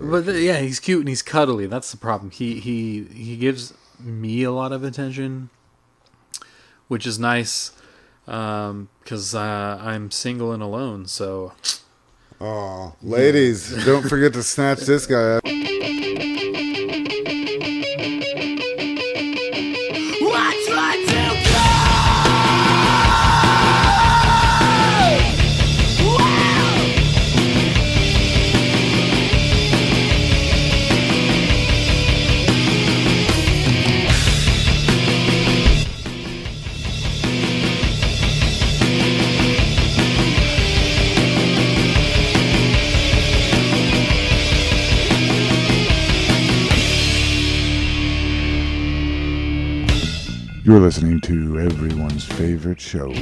But yeah, he's cute and he's cuddly. That's the problem. He gives me a lot of attention, which is nice, because I'm single and alone. So, oh, ladies, don't forget to snatch this guy up. You're listening to everyone's favorite show. A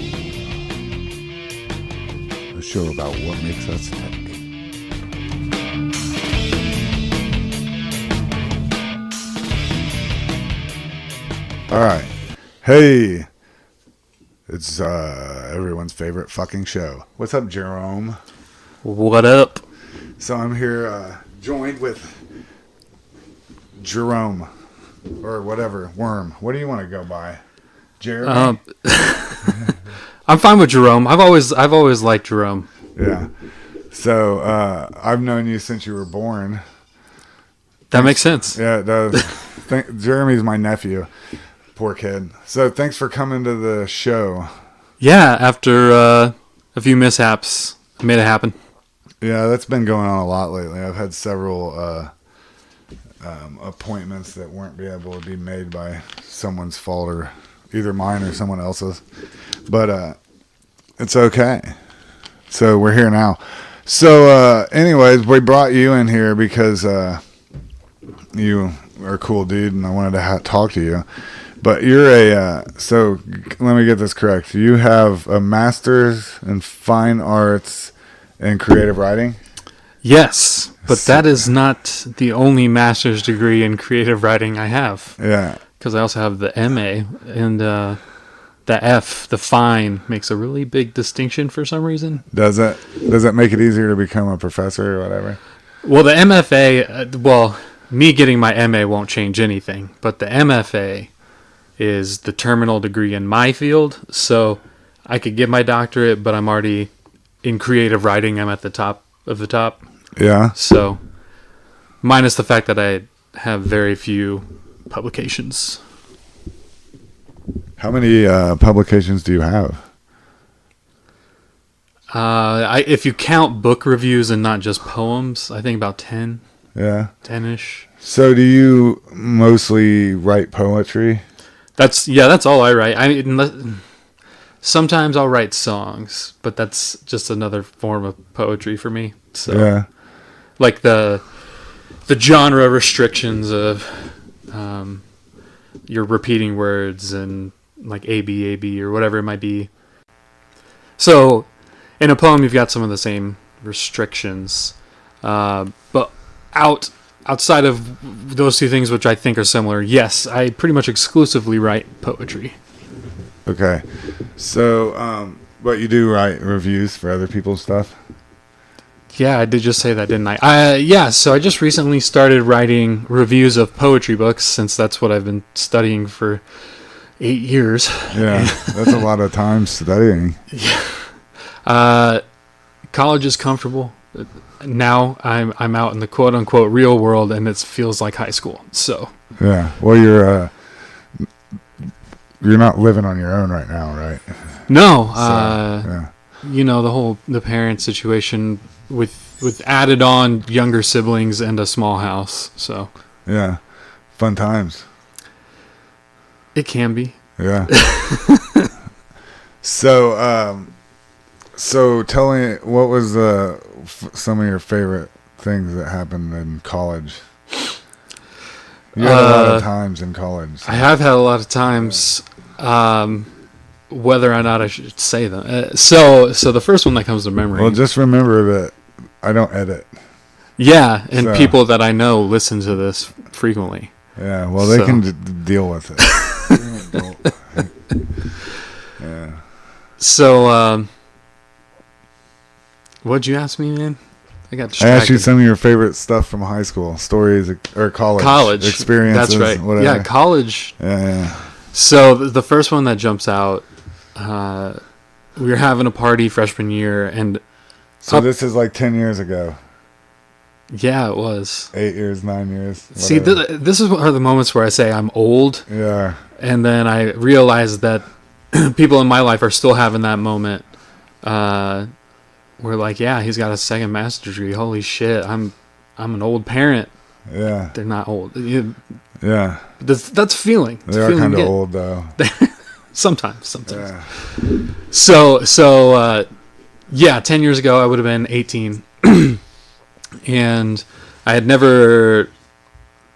show about what makes us tick. Alright. Hey. It's everyone's favorite fucking show. What's up, Jerome? what up? So I'm here joined with Jerome. Or whatever, Worm. What do you want to go by? Jeremy? I'm fine with Jerome. I've always liked Jerome. Yeah. So I've known you since you were born. That makes sense. Yeah, it does. Jeremy's my nephew. Poor kid. So thanks for coming to the show. Yeah, after a few mishaps, I made it happen. Yeah, that's been going on a lot lately. I've had several appointments that weren't be able to be made by someone's fault, or either mine or someone else's. But it's okay. So we're here now. So anyways, we brought you in here because you are a cool dude, and I wanted to talk to you. But you're so let me get this correct. You have a master's in fine arts and creative writing? Yes, but that is not the only master's degree in creative writing I have. Yeah. Because I also have the MA, and the F, the fine, makes a really big distinction for some reason. Does it make it easier to become a professor or whatever? Well, the MFA, me getting my MA won't change anything, but the MFA is the terminal degree in my field, so I could get my doctorate, but I'm already in creative writing. I'm at the top of the top. Yeah. So, minus the fact that I have very few publications. How many publications do you have? If you count book reviews and not just poems, I think about 10. Yeah. 10-ish. So do you mostly write poetry? That's all I write. Sometimes I'll write songs, but that's just another form of poetry for me. So, yeah. Like the genre restrictions of you're repeating words and like A-B or whatever it might be. So in a poem, you've got some of the same restrictions, but outside of those two things, which I think are similar, yes, I pretty much exclusively write poetry. Okay. So, but you do write reviews for other people's stuff? Yeah, I did just say that, didn't I? Yeah, so I just recently started writing reviews of poetry books, since that's what I've been studying for 8 years. Yeah, that's a lot of time studying. Yeah. College is comfortable. Now I'm out in the quote unquote real world, and it feels like high school. So yeah, well, you're not living on your own right now, right? No. Yeah. You know, the parent situation with added on younger siblings and a small house. So yeah, fun times. It can be. Yeah. So tell me, what was some of your favorite things that happened in college? You had a lot of times in college. So. I have had a lot of times. Whether or not I should say them. So the first one that comes to memory. Well, just remember that I don't edit. Yeah, and people that I know listen to this frequently. Yeah, well, they can deal with it. Yeah. So, what'd you ask me, man? I got I distracted. asked you some of your favorite stuff from high school, stories or college experiences. That's right. Whatever. Yeah, college. Yeah. So the first one that jumps out, we were having a party freshman year, and So this is like 10 years ago. Yeah, it was 8 years, 9 years. Whatever. See, this are the moments where I say I'm old. Yeah. And then I realize that people in my life are still having that moment. We're like, yeah, he's got a second master's degree. Holy shit, I'm an old parent. Yeah. They're not old. Yeah. That's feeling. They are kind of old though. Sometimes. Yeah. So, yeah, 10 years ago I would have been 18. And I had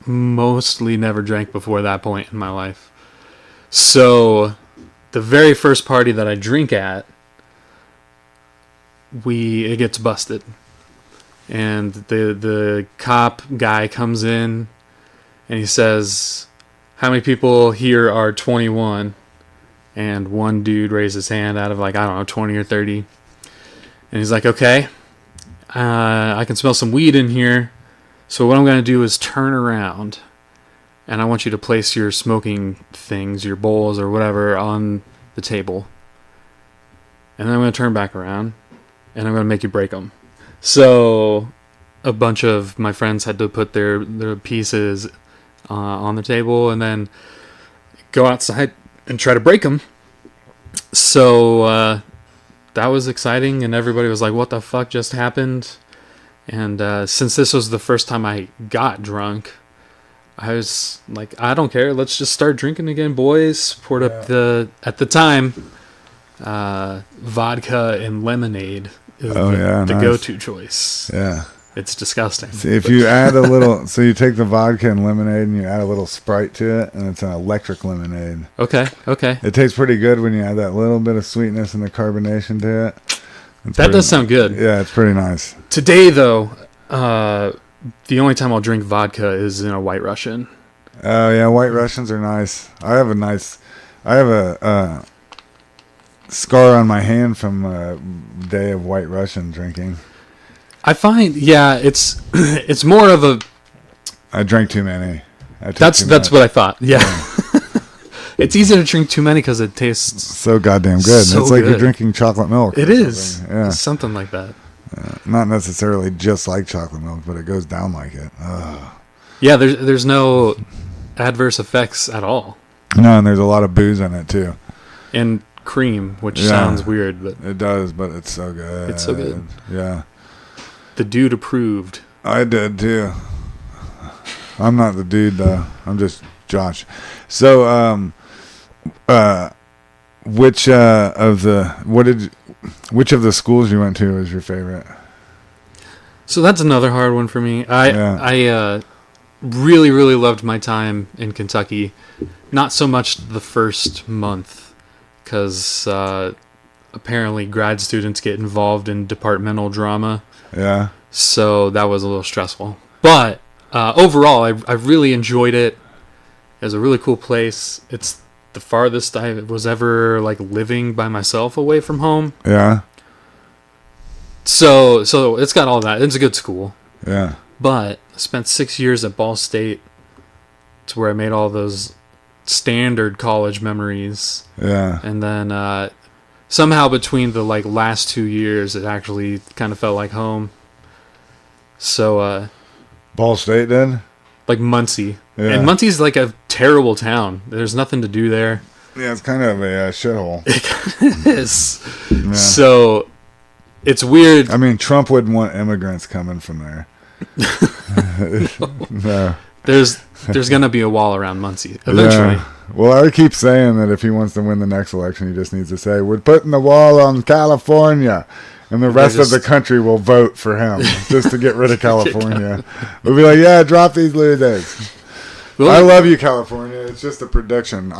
mostly never drank before that point in my life. So the very first party that I drink at, it gets busted. And the cop guy comes in and he says, how many people here are 21? And one dude raised his hand out of 20 or 30. And he's like, okay, I can smell some weed in here. So what I'm going to do is turn around. And I want you to place your smoking things, your bowls or whatever, on the table. And then I'm going to turn back around. And I'm going to make you break them. So a bunch of my friends had to put their pieces on the table and then go outside and try to break them. So that was exciting, and everybody was like, what the fuck just happened? And since this was the first time I got drunk, I was like, I don't care, let's just start drinking again, boys. Poured up at the time, vodka and lemonade is the nice. go-to choice. Yeah. It's disgusting. See, if you add a little, so you take the vodka and lemonade and you add a little Sprite to it, and it's an electric lemonade. Okay. It tastes pretty good when you add that little bit of sweetness and the carbonation to it. That does sound good. Yeah, it's pretty nice. Today, though, the only time I'll drink vodka is in a White Russian. Oh, yeah, White Russians are nice. I have a scar on my hand from a day of White Russian drinking. I find, it's more of a... I drank too many. That's what I thought. Yeah. It's easy to drink too many because it tastes so goddamn good. So it's like good. you're drinking chocolate milk. It is. Yeah. Something like that. Not necessarily just like chocolate milk, but it goes down like it. Ugh. Yeah, there's no adverse effects at all. No, and there's a lot of booze in it too. And cream, which sounds weird, but it does, but it's so good. It's so good. Yeah. The dude approved. I did too. I'm not the dude though. I'm just Josh. So, which of the schools you went to was your favorite? So that's another hard one for me. I really, really loved my time in Kentucky. Not so much the first month, because apparently grad students get involved in departmental drama. Yeah. So that was a little stressful. But overall, I really enjoyed it. It was a really cool place. It's the farthest I was ever living by myself away from home. Yeah. So it's got all that. It's a good school. Yeah. But I spent 6 years at Ball State. It's where I made all those standard college memories. Yeah. And then somehow between the last 2 years, it actually kind of felt like home. So Ball State did? Muncie. Yeah. And Muncie's a terrible town. There's nothing to do there. Yeah, it's kind of a shithole. It is. Yeah. So it's weird. I mean, Trump wouldn't want immigrants coming from there. No. There's gonna be a wall around Muncie eventually. Yeah. Well, I keep saying that if he wants to win the next election, he just needs to say, we're putting the wall on California. And the rest of the country will vote for him just to get rid of California. We'll be like, yeah, drop these losers. Well, I love you, California. It's just a prediction.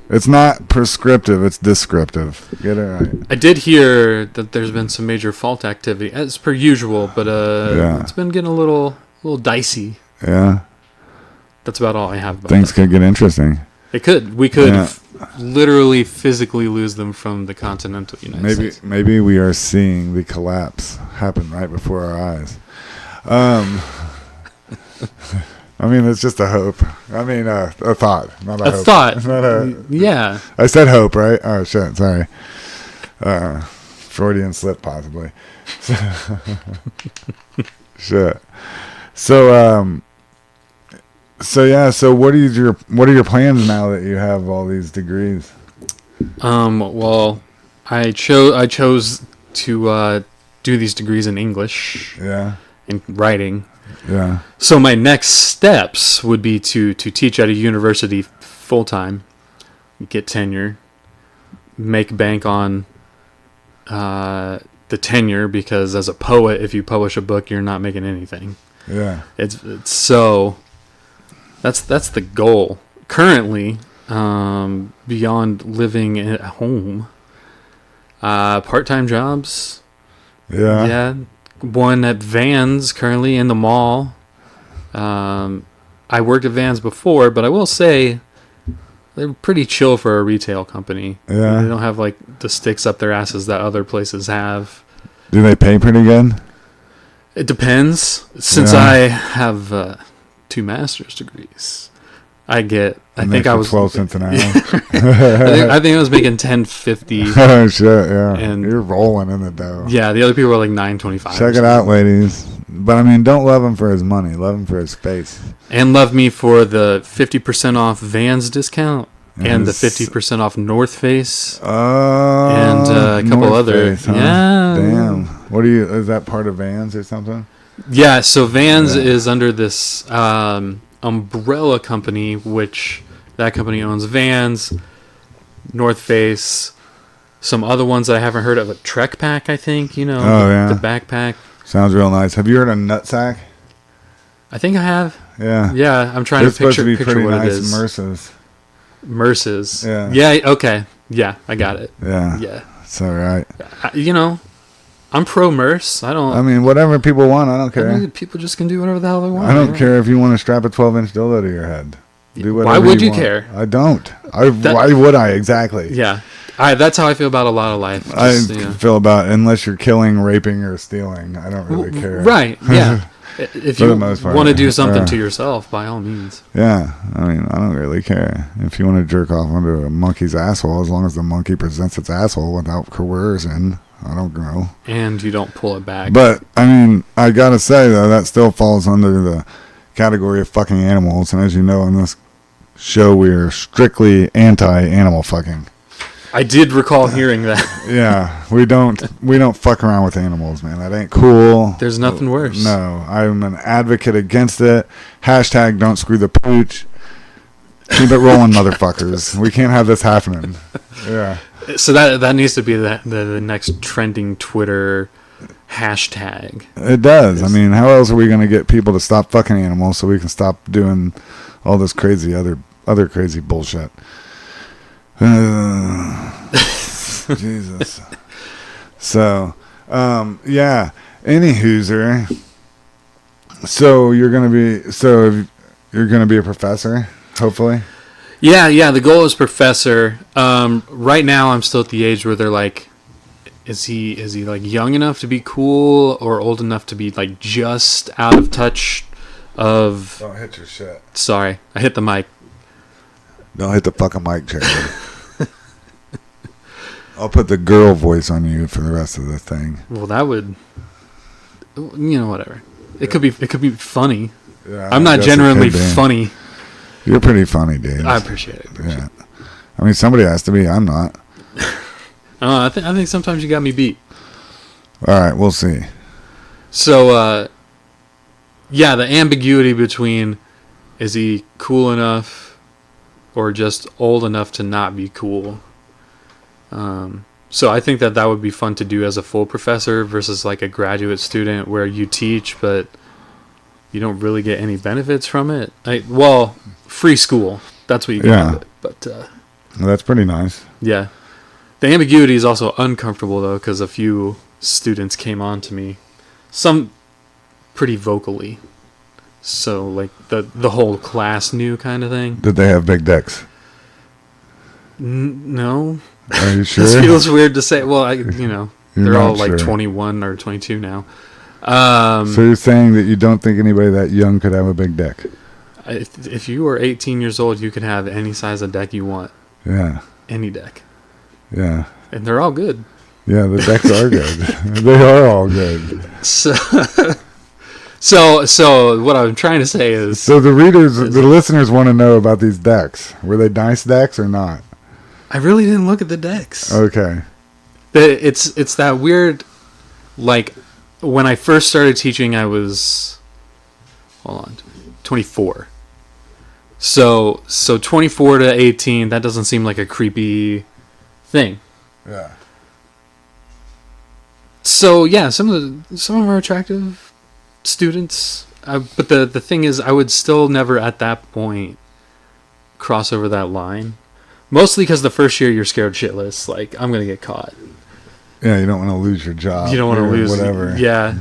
It's not prescriptive. It's descriptive. Get it right. I did hear that there's been some major fault activity, as per usual, but it's been getting a little dicey. Yeah. That's about all I have about Things that. could get interesting. It could. We could literally physically lose them from the continental United States. Maybe we are seeing the collapse happened right before our eyes. I mean, it's just a hope. I mean, a thought, not a hope. A thought. Not a, yeah. I said hope, right? Oh, shit. Sorry. Freudian slip, possibly. Shit. So, yeah. So, what are your plans now that you have all these degrees? Well, I chose to do these degrees in English. Yeah. And writing. Yeah. So my next steps would be to teach at a university full time, get tenure, make bank on the tenure, because as a poet, if you publish a book, you're not making anything. Yeah. It's so that's the goal currently. Beyond living at home, part-time jobs. Yeah. Yeah. One at Vans currently in the mall. I worked at Vans before, but I will say they're pretty chill for a retail company. Yeah. They don't have like the sticks up their asses that other places have. Do they pay pretty good? It depends. Since I have 2 master's degrees, I think I was 12 cents an hour. I think I was making $10.50. Oh shit! Yeah, and you're rolling in the dough. Yeah, the other people were like $9.25. Check it out, ladies. But I mean, don't love him for his money. Love him for his face. And love me for the 50% off Vans discount and the 50% off North Face. Oh, and a couple North other. Face, huh? Yeah. Damn. What is that part of Vans or something? Yeah. So Vans is under this umbrella company, which that company owns Vans, North Face, some other ones that I haven't heard of. A Trek Pack, I think. You know. Oh, yeah. The backpack. Sounds real nice. Have you heard of Nutsack? I think I have. Yeah. Yeah, I'm trying to picture what nice it is. Merces. Yeah. Yeah. Okay. Yeah, I got it. Yeah. Yeah. It's all right. I'm pro Merce. I mean, whatever people want, I don't care. I mean, people just can do whatever the hell they want. I don't care if you want to strap a 12-inch dildo to your head. Do whatever. Why would you want. care? I don't. Why would I exactly? Yeah. That's how I feel about a lot of life. Feel about unless you're killing, raping, or stealing. I don't really care. Right. Yeah. If you want to do something to yourself, by all means. Yeah. I mean, I don't really care. If you want to jerk off under a monkey's asshole, as long as the monkey presents its asshole without coercion, I don't know. And you don't pull it back. But, I mean, I gotta say, though, that still falls under the category of fucking animals. And as you know, in this show, we are strictly anti-animal fucking. I did recall hearing that. Yeah, we don't fuck around with animals, man. That ain't cool. There's nothing worse. No, I'm an advocate against it. # don't screw the pooch. Keep it rolling, motherfuckers. We can't have this happening. Yeah. So that needs to be the next trending Twitter hashtag. It does. I mean, how else are we going to get people to stop fucking animals so we can stop doing all this crazy other crazy bullshit? Jesus. So, yeah. Any hooser. So you're gonna be a professor, hopefully. Yeah. The goal is professor. Right now, I'm still at the age where they're like, is he like young enough to be cool or old enough to be like just out of touch of? Don't hit your shit. Sorry, I hit the mic. Don't hit the fucking mic, Jerry. I'll put the girl voice on you for the rest of the thing. Well, that would, whatever. It could be funny. Yeah, I'm not genuinely funny. You're pretty funny, dude. I appreciate it. Yeah. I mean, somebody has to be. I'm not. I think sometimes you got me beat. All right, we'll see. So, the ambiguity between is he cool enough or just old enough to not be cool. So I think that would be fun to do as a full professor versus like a graduate student where you teach, but you don't really get any benefits from it. Free school. That's what you get out of it. But well, that's pretty nice. Yeah. The ambiguity is also uncomfortable, though, because a few students came on to me. Some pretty vocally. So, like, the whole class knew kind of thing. Did they have big dicks? No. Are you sure? This feels weird to say. Well, They're all like 21 or 22 now. So you're saying that you don't think anybody that young could have a big dick? If you were 18 years old, you could have any size of deck you want. Yeah. Any deck. Yeah. And they're all good. Yeah, the decks are good. They are all good. So what I'm trying to say is... So the listeners want to know about these decks. Were they nice decks or not? I really didn't look at the decks. Okay. It's that weird, like, when I first started teaching, I was, 24. So 24 to 18, that doesn't seem like a creepy thing. Yeah. So yeah, some of them are attractive students, but the thing is, I would still never at that point cross over that line. Mostly because the first year you're scared shitless, like I'm gonna get caught. Yeah, you don't want to lose your job. You don't want to lose whatever. Yeah.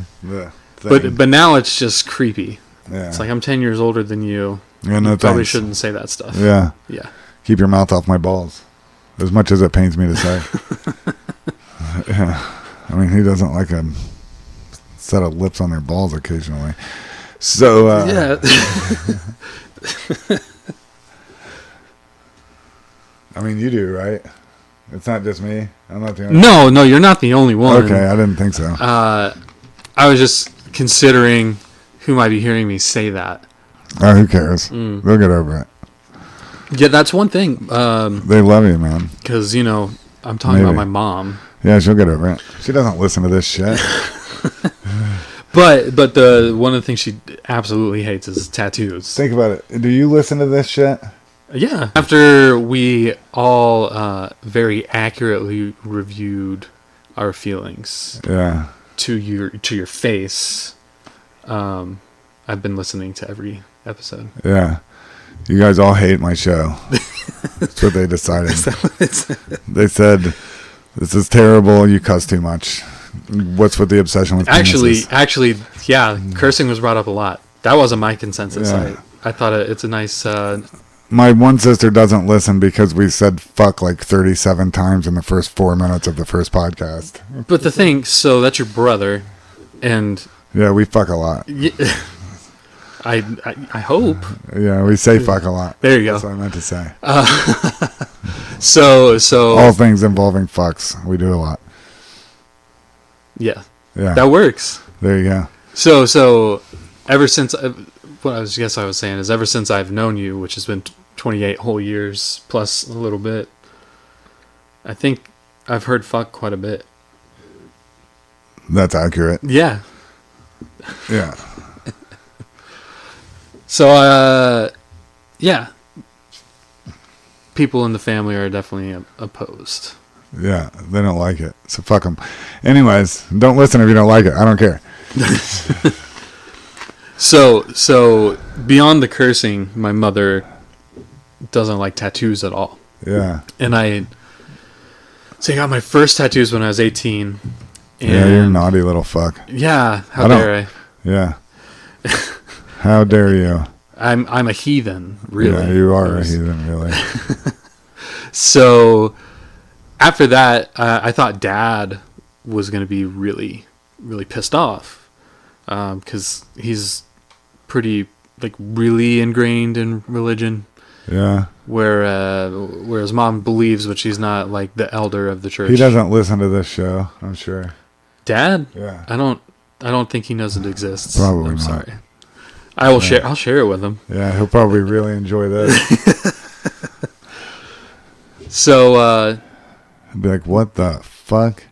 But now it's just creepy. Yeah. It's like I'm 10 years older than you. Yeah, no, you probably shouldn't say that stuff. Yeah. Yeah. Keep your mouth off my balls. As much as it pains me to say. Yeah. I mean, he doesn't like a set of lips on their balls occasionally. So, yeah. I mean, you do, right? It's not just me. I'm not the only one. No, you're not the only one. Okay, I didn't think so. I was just considering who might be hearing me say that. Oh, who cares? They'll get over it. Yeah, that's one thing. They love you, man. Because, I'm talking about my mom. Yeah, she'll get over it. She doesn't listen to this shit. But the one of the things she absolutely hates is tattoos. Think about it. Do you listen to this shit? Yeah. After we all very accurately reviewed our feelings, to your face, I've been listening to every episode. Yeah, you guys all hate my show. That's what they decided. They said, "This is terrible. You cuss too much." What's with the obsession with penises? Actually, yeah, cursing was brought up a lot. That wasn't my consensus. Yeah. I thought it's a nice... My one sister doesn't listen because we said fuck like 37 times in the first 4 minutes of the first podcast. But the thing, so that's your brother, and... Yeah, we fuck a lot. Yeah, I hope. Yeah, we say fuck a lot. There you go. That's what I meant to say. So... All things involving fucks, we do a lot. Yeah. That works. There you go. So ever since... What I was saying is ever since I've known you, which has been 28 whole years plus a little bit, I think I've heard fuck quite a bit. That's accurate. Yeah. Yeah. So, yeah. People in the family are definitely opposed. Yeah, they don't like it. So fuck them. Anyways, don't listen if you don't like it. I don't care. So beyond the cursing, my mother doesn't like tattoos at all. Yeah. And I got my first tattoos when I was 18. And yeah, you're a naughty little fuck. Yeah, how dare I? Yeah. How dare you? I'm a heathen, really. Yeah, you are a heathen, really. So after that, I thought Dad was going to be really, really pissed off. Because he's pretty, like, really ingrained in religion. Yeah. Whereas Mom believes, but she's not, like, the elder of the church. He doesn't listen to this show, I'm sure. Dad? Yeah. I don't think he knows it exists. Probably I'm not. sorry. I will share. I'll share it with him. Yeah, he'll probably really enjoy this. So, I'd be like, what the fuck?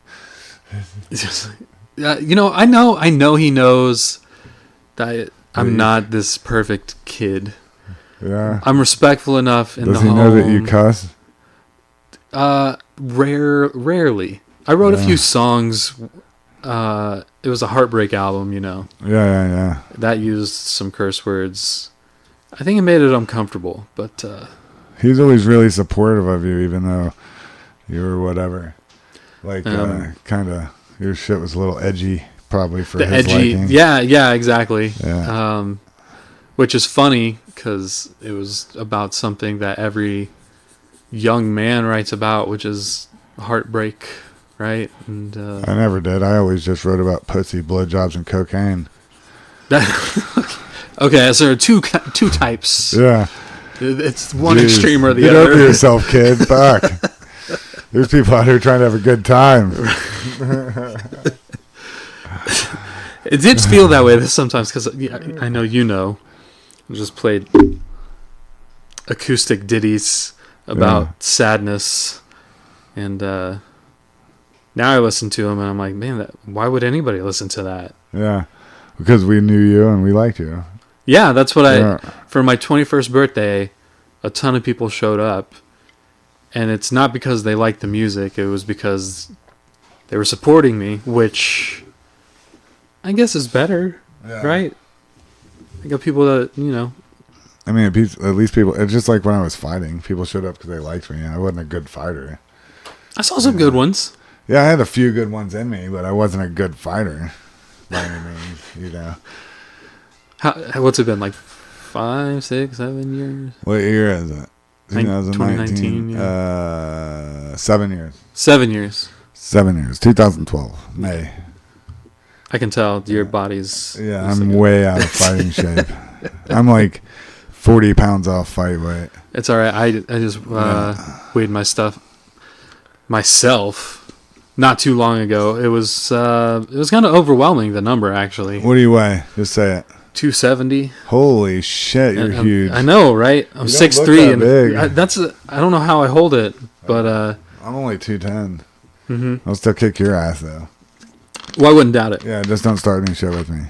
I know he knows that I'm not this perfect kid. Yeah. I'm respectful enough in the home. Does he know that you cuss? Rarely. I wrote a few songs. It was a Heartbreak album, Yeah. That used some curse words. I think it made it uncomfortable, but... He's always really supportive of you, even though you were whatever. Like, kind of... Your shit was a little edgy, probably for his liking. Yeah, exactly. Yeah. Which is funny because it was about something that every young man writes about, which is heartbreak right? And I never did. I always just wrote about pussy, blowjobs, and cocaine. Okay, so there are two types. Yeah. It's one Jeez. extreme or the Get other. over yourself, kid. Fuck. There's people out here trying to have a good time. It did feel that way sometimes because I know I just played acoustic ditties about sadness, and now I listen to them and I'm like, man, why would anybody listen to that? Yeah, because we knew you and we liked you. Yeah, that's what for my 21st birthday, a ton of people showed up, and it's not because they liked the music, it was because they were supporting me, which I guess is better, right? I got people that, I mean, at least people, it's just like when I was fighting, people showed up because they liked me. I wasn't a good fighter. I saw some good ones. Yeah, I had a few good ones in me, but I wasn't a good fighter by any means, What's it been, like 5, 6, 7 years? What year is it? 2019. 7 years. 7 years. 7 years. 2012, May. I can tell your body's... Yeah, I'm way out of fighting shape. I'm like 40 pounds off fight weight. It's all right. I just weighed my stuff myself not too long ago. It was kind of overwhelming, the number, actually. What do you weigh? Just say it. 270. Holy shit, you're huge. I know, right? I'm 6'3", and big. I don't know how I hold it, but I'm only 210. Mm-hmm. I'll still kick your ass though. Well, I wouldn't doubt it. Yeah, just don't start any shit with me.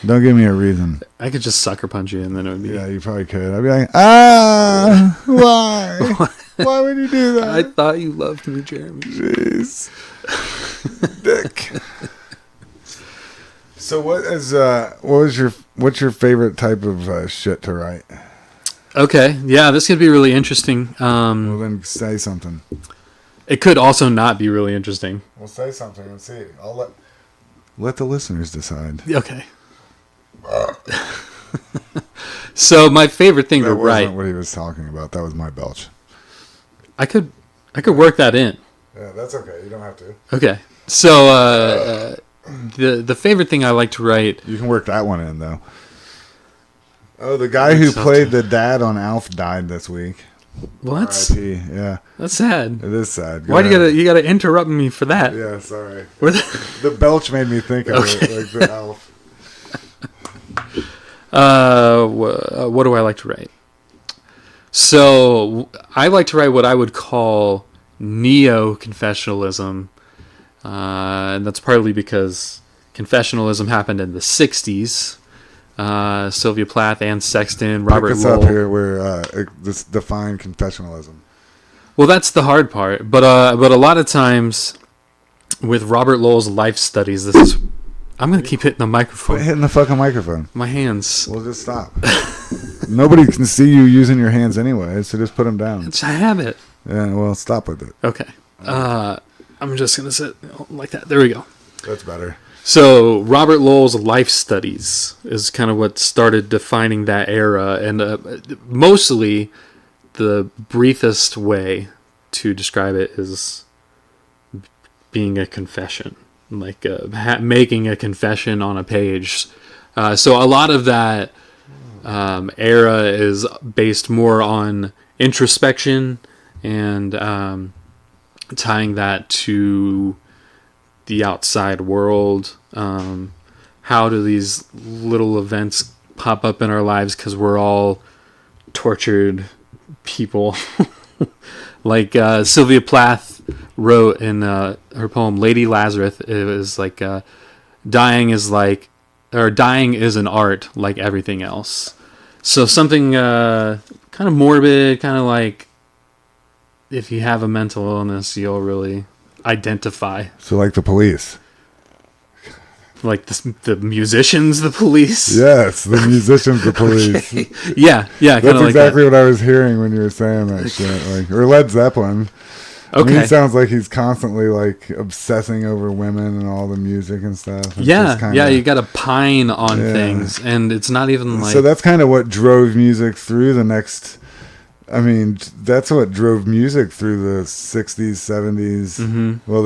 Don't give me a reason. I could just sucker punch you, and then it would be... Yeah, you probably could. I'd be like, why? Why would you do that? I thought you loved me, Jeremy. Jeez. Dick. So what's your favorite type of shit to write? Okay, yeah, this could be really interesting. Well, then say something. It could also not be really interesting. Well, say something and see. I'll let the listeners decide. Okay. So my favorite thing to write. That wasn't what he was talking about. That was my belch. I could work that in. Yeah, that's okay. You don't have to. Okay. So the favorite thing I like to write. You can work that one in though. Oh, the guy who played the dad on Alf died this week. Well, that's sad. It is sad. Why do you gotta interrupt me for that? Yeah, sorry. The belch made me think of it, like the Alf. What do I like to write? So I like to write what I would call neo-confessionalism, and that's partly because confessionalism happened in the 60s. Sylvia Plath, Anne Sexton, Robert Pick us Lowell. up here where this define confessionalism. Well, that's the hard part, but a lot of times with Robert Lowell's life studies, I'm gonna keep hitting the microphone. Quit hitting the fucking microphone. My hands. Well, just stop. Nobody can see you using your hands anyway, so just put them down. I have it. Yeah, well, stop with it. Okay. I'm just gonna sit like that. There we go. That's better. So Robert Lowell's life studies is kind of what started defining that era, and mostly the briefest way to describe it is being a confession, like making a confession on a page. So a lot of that era is based more on introspection and tying that to the outside world. How do these little events pop up in our lives because we're all tortured people? Like Sylvia Plath wrote in her poem Lady Lazarus, it was like dying is an art like everything else. So something kind of morbid, kind of like if you have a mental illness, you'll really identify. So like the police. Like the musicians, the police? Yes, the musicians, the police. Okay. Yeah. That's exactly what I was hearing when you were saying that shit. Like, or Led Zeppelin. Okay. I mean, he sounds like he's constantly like obsessing over women and all the music and stuff. It's yeah, you got to pine on things, and it's not even like... So that's kind of what drove music through the next I mean, that's what drove music through the 60s, 70s. Mm-hmm. Well,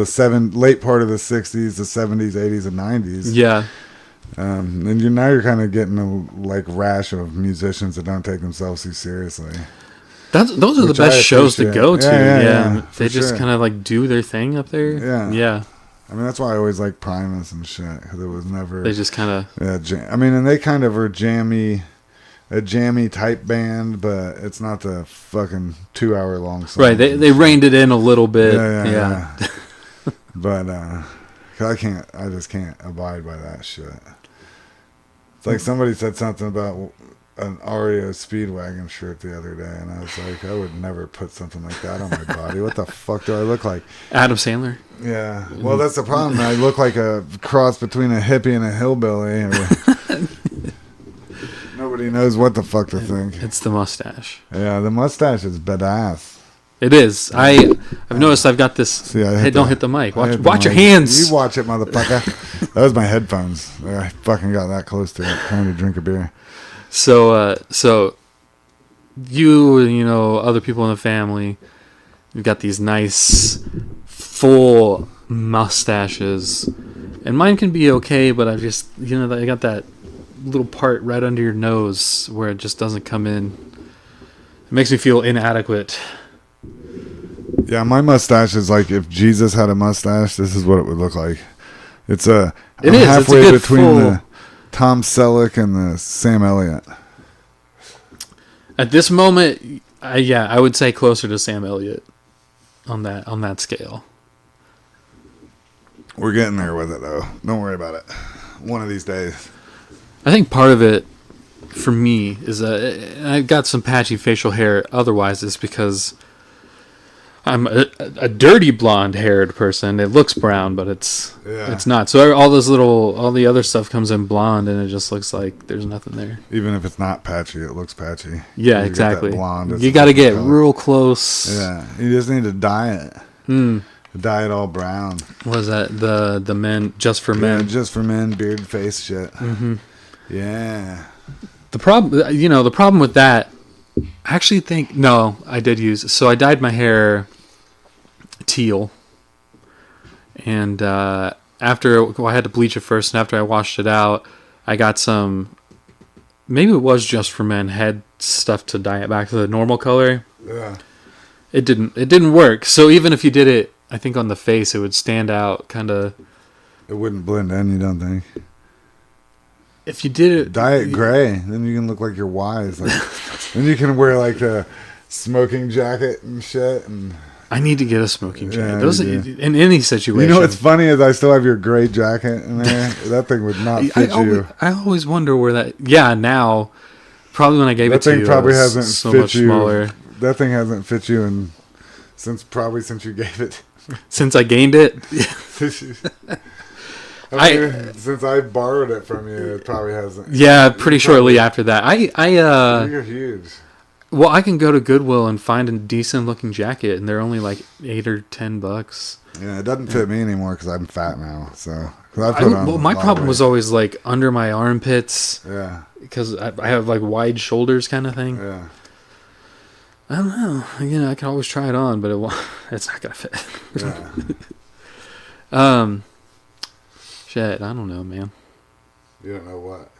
late part of the 60s, the 70s, 80s, and 90s. Yeah. And now you're kind of getting a rash of musicians that don't take themselves too seriously. Those are the best shows to go to. Yeah. They just sure. kind of do their thing up there. Yeah. Yeah. I mean, that's why I always like Primus and shit, because it was never. They just kind of. Yeah, I mean, and they kind of are a jammy type band, but it's not the fucking 2-hour long song. Right, they reined it in a little bit. Yeah. But I just can't abide by that shit. It's like somebody said something about an Ario Speedwagon shirt the other day, and I was like, I would never put something like that on my body. What the fuck do I look like? Adam Sandler. Yeah. Well, that's the problem. I look like a cross between a hippie and a hillbilly. Nobody knows what the fuck to think. It's the mustache. Yeah, the mustache is badass. It is. I've noticed I've got this. See, don't hit the mic. Watch your hands. You watch it, motherfucker. That was my headphones. I fucking got that close to it, trying to drink a beer. So you know, other people in the family, you've got these nice, full mustaches. And mine can be okay, but I just, I got that little part right under your nose where it just doesn't come in. It makes me feel inadequate. Yeah, my mustache is like if Jesus had a mustache, this is what it would look like. I'm halfway between the Tom Selleck and the Sam Elliott. At this moment, I would say closer to Sam Elliott on that scale. We're getting there with it, though. Don't worry about it. One of these days. I think part of it, for me, is I've got some patchy facial hair. Otherwise, it's because I'm a dirty blonde-haired person. It looks brown, but it's not. So all the other stuff comes in blonde, and it just looks like there's nothing there. Even if it's not patchy, it looks patchy. Yeah, exactly. You got to get real close. Yeah, you just need to dye it. Dye it all brown. What is that? The men, just for men. Just for men, beard, face shit. Mm-hmm. Yeah. The problem with that, I actually think, no, I did use, so I dyed my hair teal, and I had to bleach it first, and after I washed it out, I got some, maybe it was just for men, head stuff to dye it back to the normal color. Yeah. It didn't work, so even if you did it, I think on the face, it would stand out, kind of. It wouldn't blend in, you don't think? If you did it... Dye it gray, then you can look like you're wise. Then you can wear a smoking jacket and shit. And I need to get a smoking jacket. Yeah, Those in any situation. You know what's funny is I still have your gray jacket in there. That thing would not fit you. I always wonder where that... Yeah, now, probably when I gave it to you, that thing probably hasn't so fit much you. Smaller. That thing hasn't fit you since you gave it. Since I gained it? Since I borrowed it from you, it probably hasn't. Yeah, pretty shortly after that. You're huge. Well, I can go to Goodwill and find a decent looking jacket, and they're only like $8 or $10. Yeah, it doesn't fit me anymore because I'm fat now. So my problem was always under my armpits. Yeah, because I have wide shoulders kind of thing. Yeah. I don't know. I can always try it on, but it's not gonna fit. Yeah. Shit, I don't know, man. You don't know what?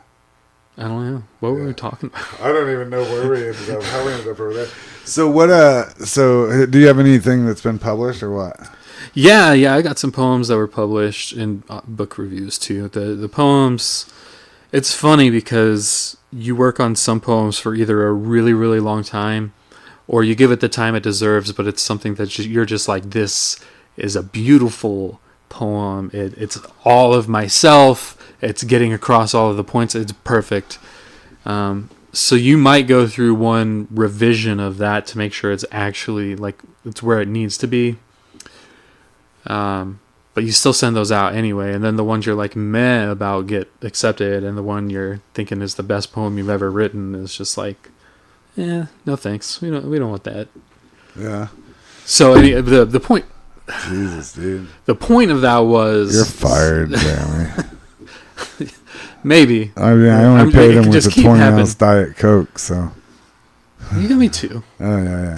I don't know. What were we talking about? I don't even know where we ended up. How we ended up over there. So what? So do you have anything that's been published or what? Yeah. I got some poems that were published in book reviews too. The poems. It's funny because you work on some poems for either a really, really long time, or you give it the time it deserves, but it's something that you're just like, this is a beautiful poem. It's all of myself. It's getting across all of the points. It's perfect. So you might go through one revision of that to make sure it's actually it's where it needs to be. But you still send those out anyway, and then the ones you're meh about get accepted, and the one you're thinking is the best poem you've ever written is just no thanks. We don't want that. Yeah. So the point. Jesus, dude. The point of that was you're fired, Jeremy. Maybe. I mean, I only paid him with a 20-ounce Diet Coke, so. You got me 2. Oh, yeah.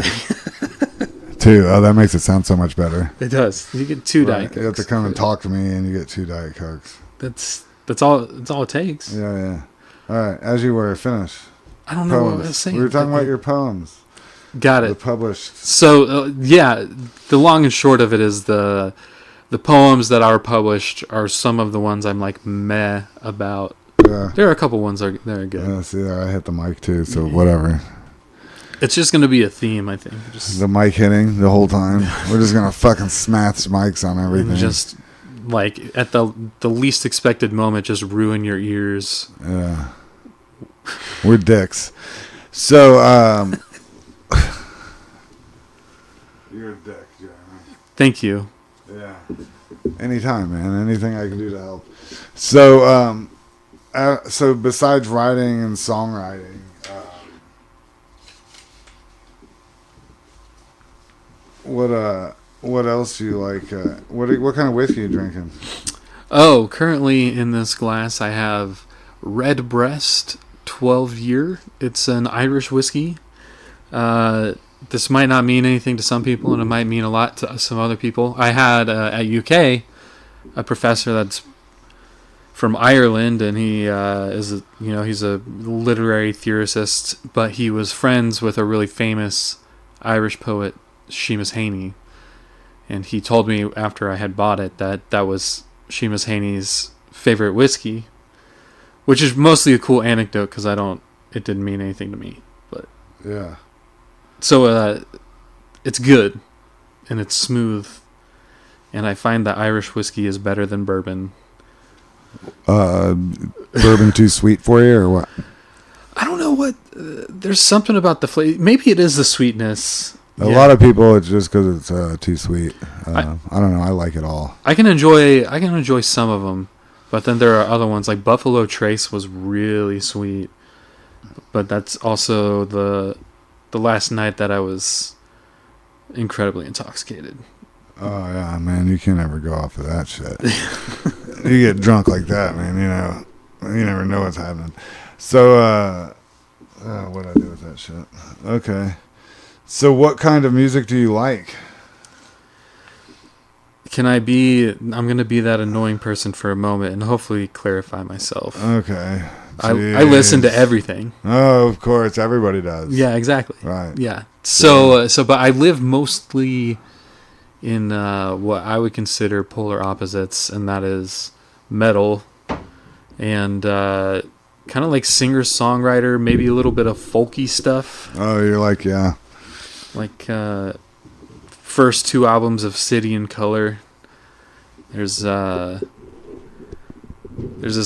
2. Oh, that makes it sound so much better. It does. You get 2 Diet Cokes. You have to come and talk to me, and you get 2 Diet Cokes. That's all it takes. Yeah. All right, as you were, finish. I don't know what I was saying. We were talking about your poems. Got it. The published. So, the long and short of it is the poems that are published are some of the ones I'm like meh about. Yeah. There are a couple ones that are good. Yeah, see, I hit the mic too, so whatever. It's just going to be a theme, I think. The mic hitting the whole time. We're just going to fucking smash mics on everything. Just, like, at the least expected moment, just ruin your ears. Yeah. We're dicks. So, you're a dick, Jeremy. Thank you. Yeah. Anytime, man. Anything I can do to help. So, so besides writing and songwriting, what else do you like? What kind of whiskey are you drinking? Oh, currently in this glass I have Redbreast 12 Year. It's an Irish whiskey. This might not mean anything to some people, and it might mean a lot to some other people. I had at UK a professor that's from Ireland, and he he's a literary theorist, but he was friends with a really famous Irish poet, Seamus Heaney, and he told me after I had bought it that was Seamus Heaney's favorite whiskey, which is mostly a cool anecdote because it didn't mean anything to me, but yeah. So it's good, and it's smooth, and I find that Irish whiskey is better than bourbon. Bourbon too sweet for you, or what? I don't know what. There's something about the flavor. Maybe it is the sweetness. A lot of people, it's just because it's too sweet. I don't know. I like it all. I can enjoy some of them, but then there are other ones like Buffalo Trace was really sweet, but that's also the last night that I was incredibly intoxicated. Oh yeah, man, you can't ever go off of that shit. You get drunk like that, man. You never know what's happening. So, what I do with that shit? Okay. So, what kind of music do you like? I'm going to be that annoying person for a moment and hopefully clarify myself. Okay. I listen to everything. Oh, of course, everybody does. Yeah, exactly. Right. Yeah. So, but I live mostly in what I would consider polar opposites, and that is metal and kind of like singer-songwriter, maybe a little bit of folky stuff. Oh, you're like, yeah. Like first 2 albums of City and Color. There's this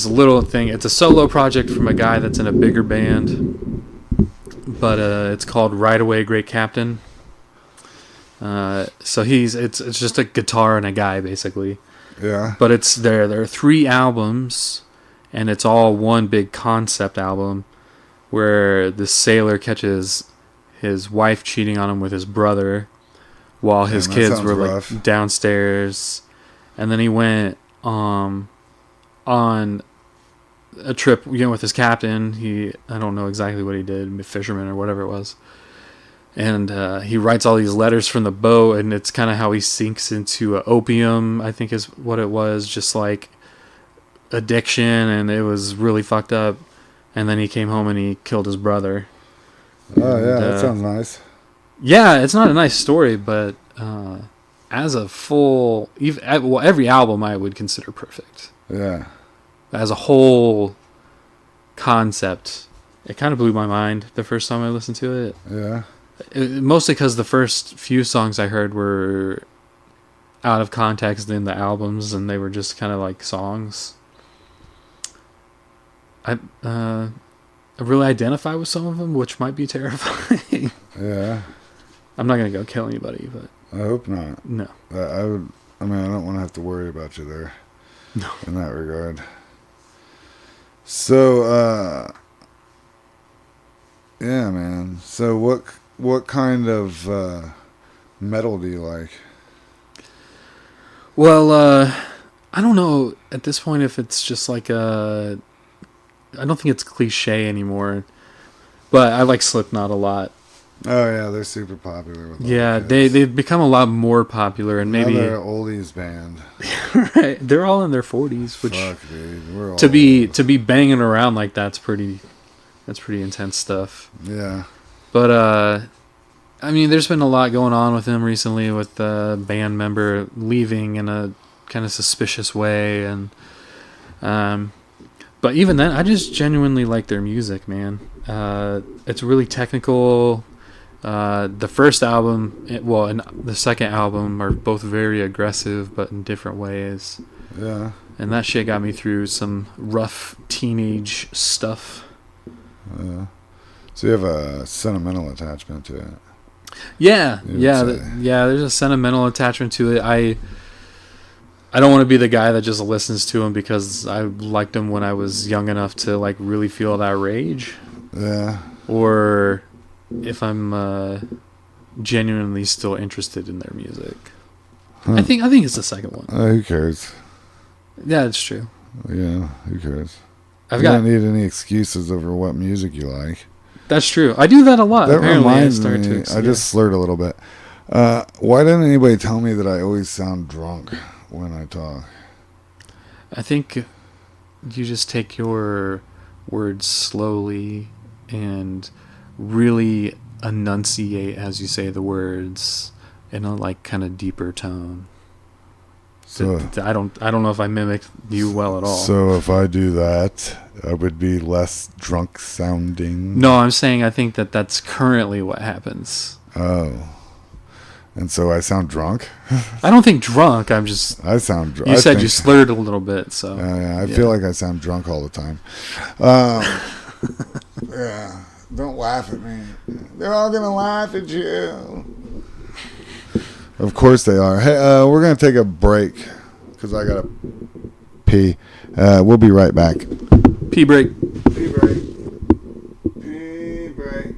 little thing. It's a solo project from a guy that's in a bigger band, but it's called Ride Away Great Captain. So it's just a guitar and a guy basically. Yeah. But there are 3 albums, and it's all one big concept album where the sailor catches his wife cheating on him with his brother while his kids were rough. like downstairs, and then he went on a trip with his captain. I don't know exactly what he did, fisherman or whatever it was. And he writes all these letters from the boat, and it's kind of how he sinks into opium, I think is what it was, just like addiction, and it was really fucked up. And then he came home and he killed his brother. Oh, yeah, that sounds nice. Yeah, it's not a nice story, but as a full... every album I would consider perfect. Yeah. As a whole concept, it kind of blew my mind the first time I listened to it. Yeah. Mostly because the first few songs I heard were out of context in the albums, and they were just kind of like songs. I really identify with some of them, which might be terrifying. Yeah. I'm not gonna go kill anybody, but I hope not. No. I don't want to have to worry about you there. No. In that regard. So, yeah, man. So what kind of metal do you like? Well, I don't know at this point if it's just like I don't think it's cliche anymore, but I like Slipknot a lot. Oh yeah, they're super popular. With Yeah, the kids. they've become a lot more popular, and maybe Another oldies band. right, they're all in their 40s, which Fuck, dude, we're all to be banging around like that's pretty intense stuff. Yeah. But I mean, there's been a lot going on with him recently, with the band member leaving in a kind of suspicious way, and but even then, I just genuinely like their music, man. It's really technical. The first album, and the second album are both very aggressive, but in different ways. Yeah. And that shit got me through some rough teenage stuff. Yeah. So you have a sentimental attachment to it. Yeah, Yeah. There's a sentimental attachment to it. I don't want to be the guy that just listens to him because I liked him when I was young enough to like really feel that rage. Yeah. Or if I'm genuinely still interested in their music. Huh. I think it's the second one. Who cares? Yeah, it's true. Yeah, who cares? You don't need any excuses over what music you like. That's true. I do that a lot. That Apparently, reminds me, I just slurred a little bit. Why didn't anybody tell me that I always sound drunk when I talk? I think you just take your words slowly and really enunciate as you say the words in a like kind of deeper tone. So I don't know if I mimicked you well at all. So if I do that, I would be less drunk sounding. No, I'm saying I think that's currently what happens. Oh. And so I sound drunk? I don't think drunk. I sound drunk. You said you slurred a little bit, so. I feel like I sound drunk all the time. Yeah. Don't laugh at me. They're all going to laugh at you. Of course they are. Hey, we're going to take a break because I got to pee. We'll be right back. Pee break. Pee break. Pee break.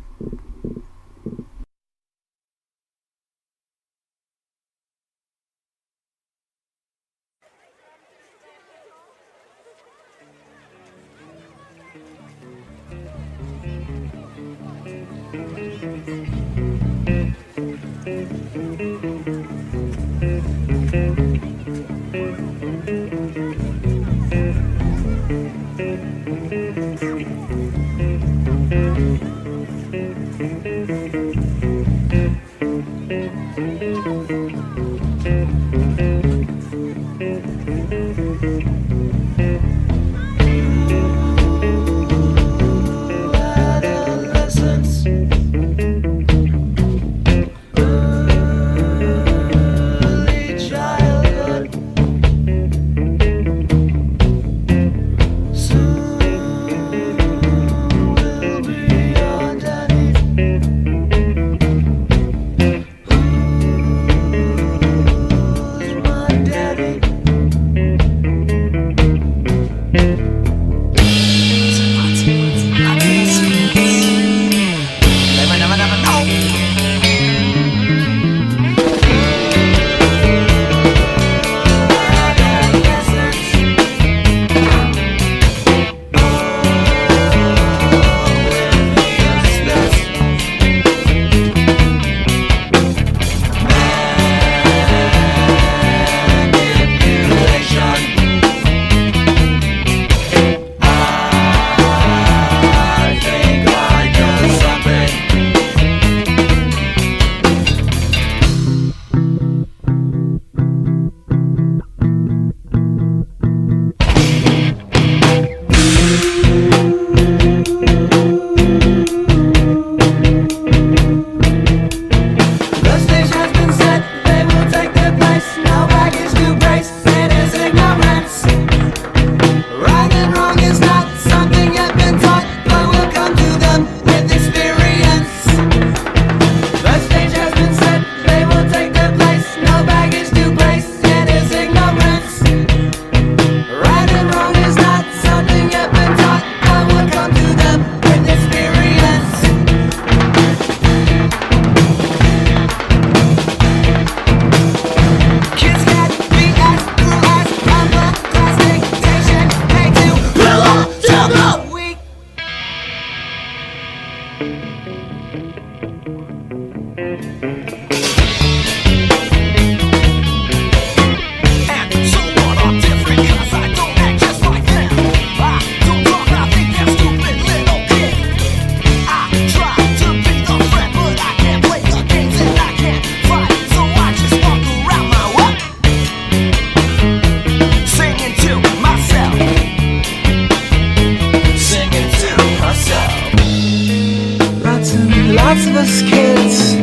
lots of us kids.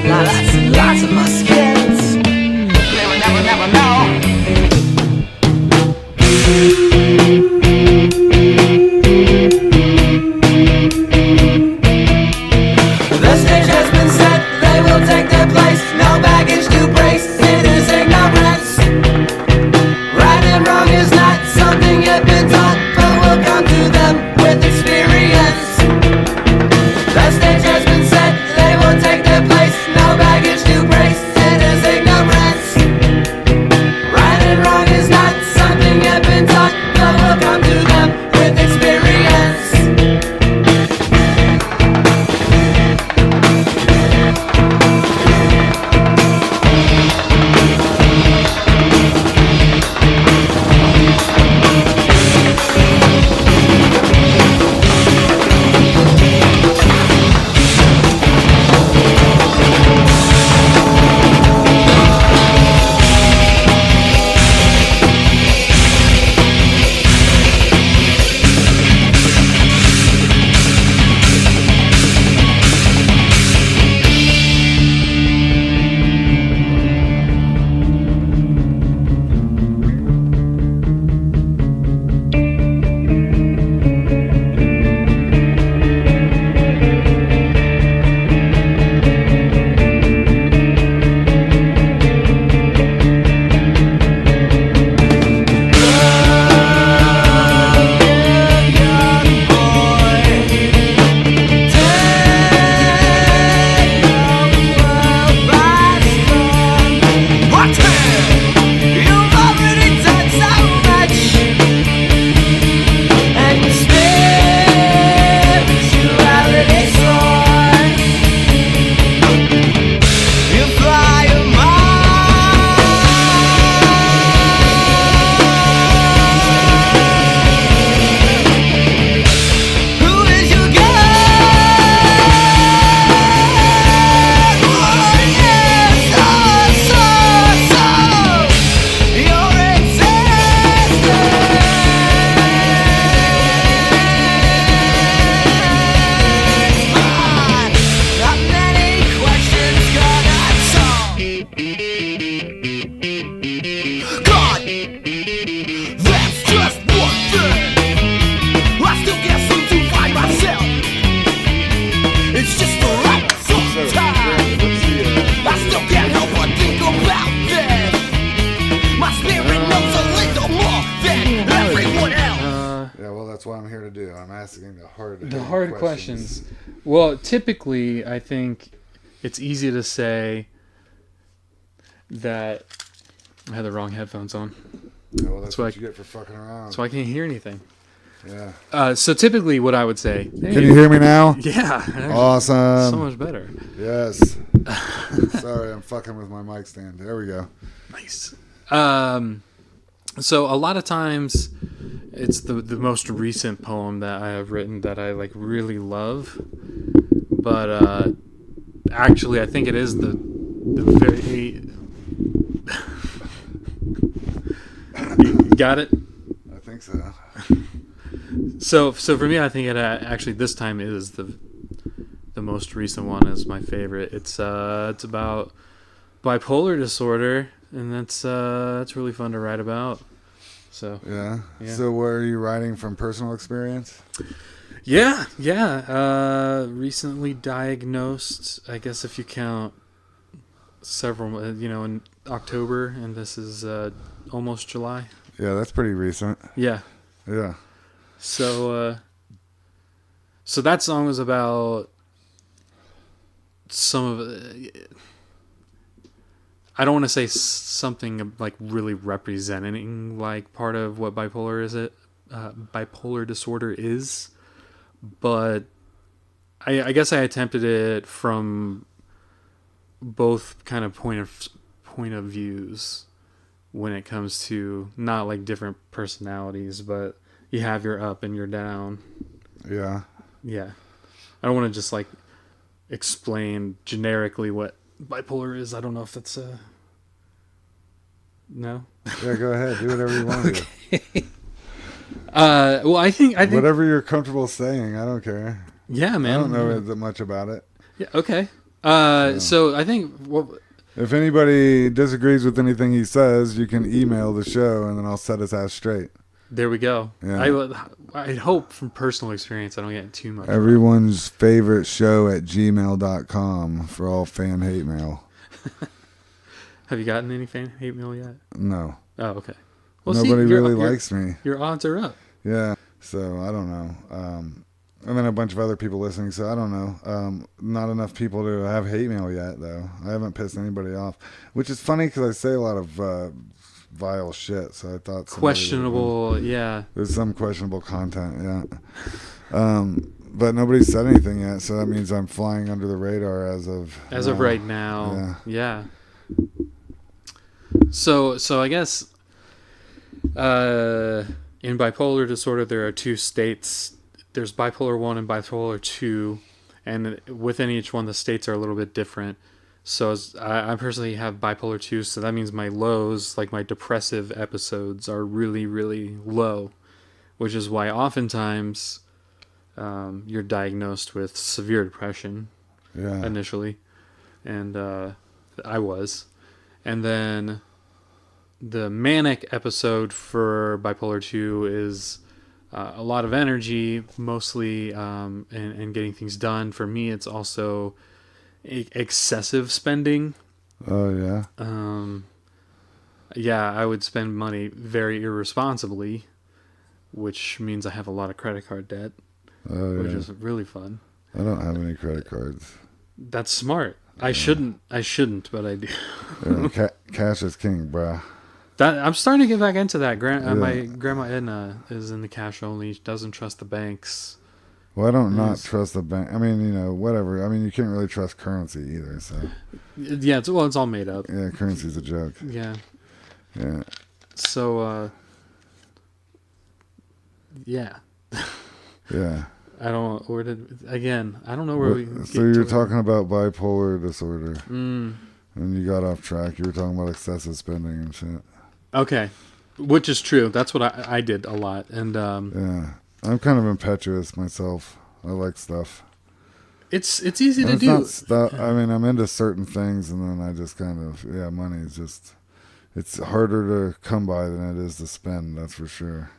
Lots of us kids. They will never know. The stage has been set, they will take their place. No baggage to brace, it is ignorance. Right and wrong is not something yet been taught, but will come to them with experience. The stage has been set, they will take their place. No baggage to brace, it is ignorance. Right and wrong is not something yet been taught, but will come to them with experience. The hard questions. Well, typically, I think it's easy to say that I had the wrong headphones on. Yeah, well, that's what you get for fucking around. So I can't hear anything. Yeah. So typically, what I would say. Hey, can you hear me now? Yeah. Awesome. So much better. Yes. Sorry, I'm fucking with my mic stand. There we go. Nice. So a lot of times, it's the most recent poem that I have written that I like really love, but actually I think it is the very. You got it? I think so. So for me, I think it actually this time is the most recent one is my favorite. It's about bipolar disorder, and that's really fun to write about. So yeah. So were you writing from personal experience? Yeah. Recently diagnosed, I guess if you count several, in October, and this is almost July. Yeah, that's pretty recent. Yeah. So that song was about some of it. I don't want to say something like really representing like part of what bipolar disorder is, but I guess I attempted it from both kind of point of views when it comes to not like different personalities, but you have your up and your down. Yeah. I don't want to just like explain generically what bipolar is. I don't know if that's no. Yeah, go ahead. Do whatever you want to do. Well, I think Whatever you're comfortable saying, I don't care. yeah, man. I don't know that much about it. Yeah, okay. So I think If anybody disagrees with anything he says, you can email the show, and then I'll set his ass straight. there we go. Yeah. I hope from personal experience I don't get too much. Everyone's favorite show at gmail.com for all fan hate mail. Have you gotten any fan hate mail yet? No. Oh, okay. Well, Nobody really likes me. Your odds are up. Yeah. So I don't know. And then a bunch of other people listening. So I don't know. Not enough people to have hate mail yet, though. I haven't pissed anybody off, which is funny because I say a lot of vile shit. So I thought Questionable. Yeah. There's some questionable content. Yeah. But nobody said anything yet, so that means I'm flying under the radar as of right now. Yeah. So I guess in bipolar disorder there are two states. There's bipolar 1 and bipolar 2, and within each one the states are a little bit different. So I personally have bipolar 2, so that means my lows, like my depressive episodes, are really, really low, which is why oftentimes you're diagnosed with severe depression initially, and I was. And then the manic episode for bipolar 2 is a lot of energy, mostly, and getting things done. For me, it's also excessive spending. Oh, yeah? Yeah, I would spend money very irresponsibly, which means I have a lot of credit card debt, which is really fun. I don't have any credit cards. That's smart. I shouldn't, but I do. Cash is king, bruh. I'm starting to get back into that. My grandma Edna is in the cash only. She doesn't trust the banks. Well, I don't not trust the bank. I mean, whatever. I mean, you can't really trust currency either. So yeah, it's all made up. Yeah, currency's a joke. Yeah. Yeah. So yeah. Yeah. I don't know where we. So you're talking about bipolar disorder, and you got off track. You were talking about excessive spending and shit. Okay, which is true. That's what I did a lot, and yeah, I'm kind of impetuous myself. I like stuff. It's easy to do. Not stuff. I mean, I'm into certain things, and then I just kind of money is just. It's harder to come by than it is to spend. That's for sure.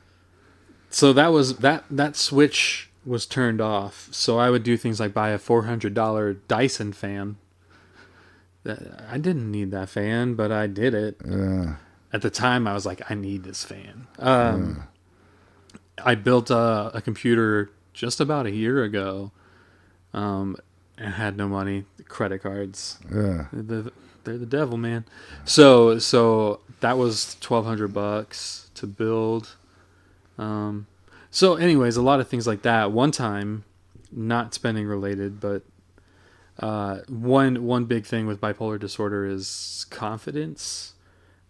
So that switch was turned off. So I would do things like buy a $400 Dyson fan. I didn't need that fan, but I did it. Yeah. At the time, I was like, I need this fan. I built a computer just about a year ago, and had no money, credit cards. Yeah. They're the devil, man. So that was $1,200 to build. So anyways, a lot of things like that. One time, not spending related, but one big thing with bipolar disorder is confidence.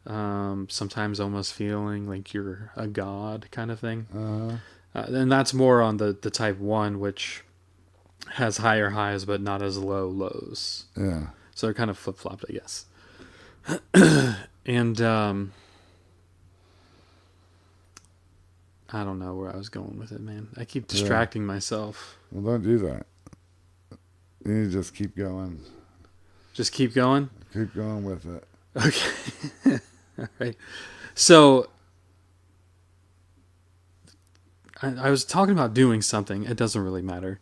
Sometimes almost feeling like you're a god kind of thing. And that's more on the type 1, which has higher highs but not as low lows. Yeah. So they're kind of flip-flopped, I guess. And I don't know where I was going with it, man. I keep distracting myself. Well, don't do that. You need to just keep going. Just keep going? Keep going with it. Okay. All right. So I was talking about doing something. It doesn't really matter.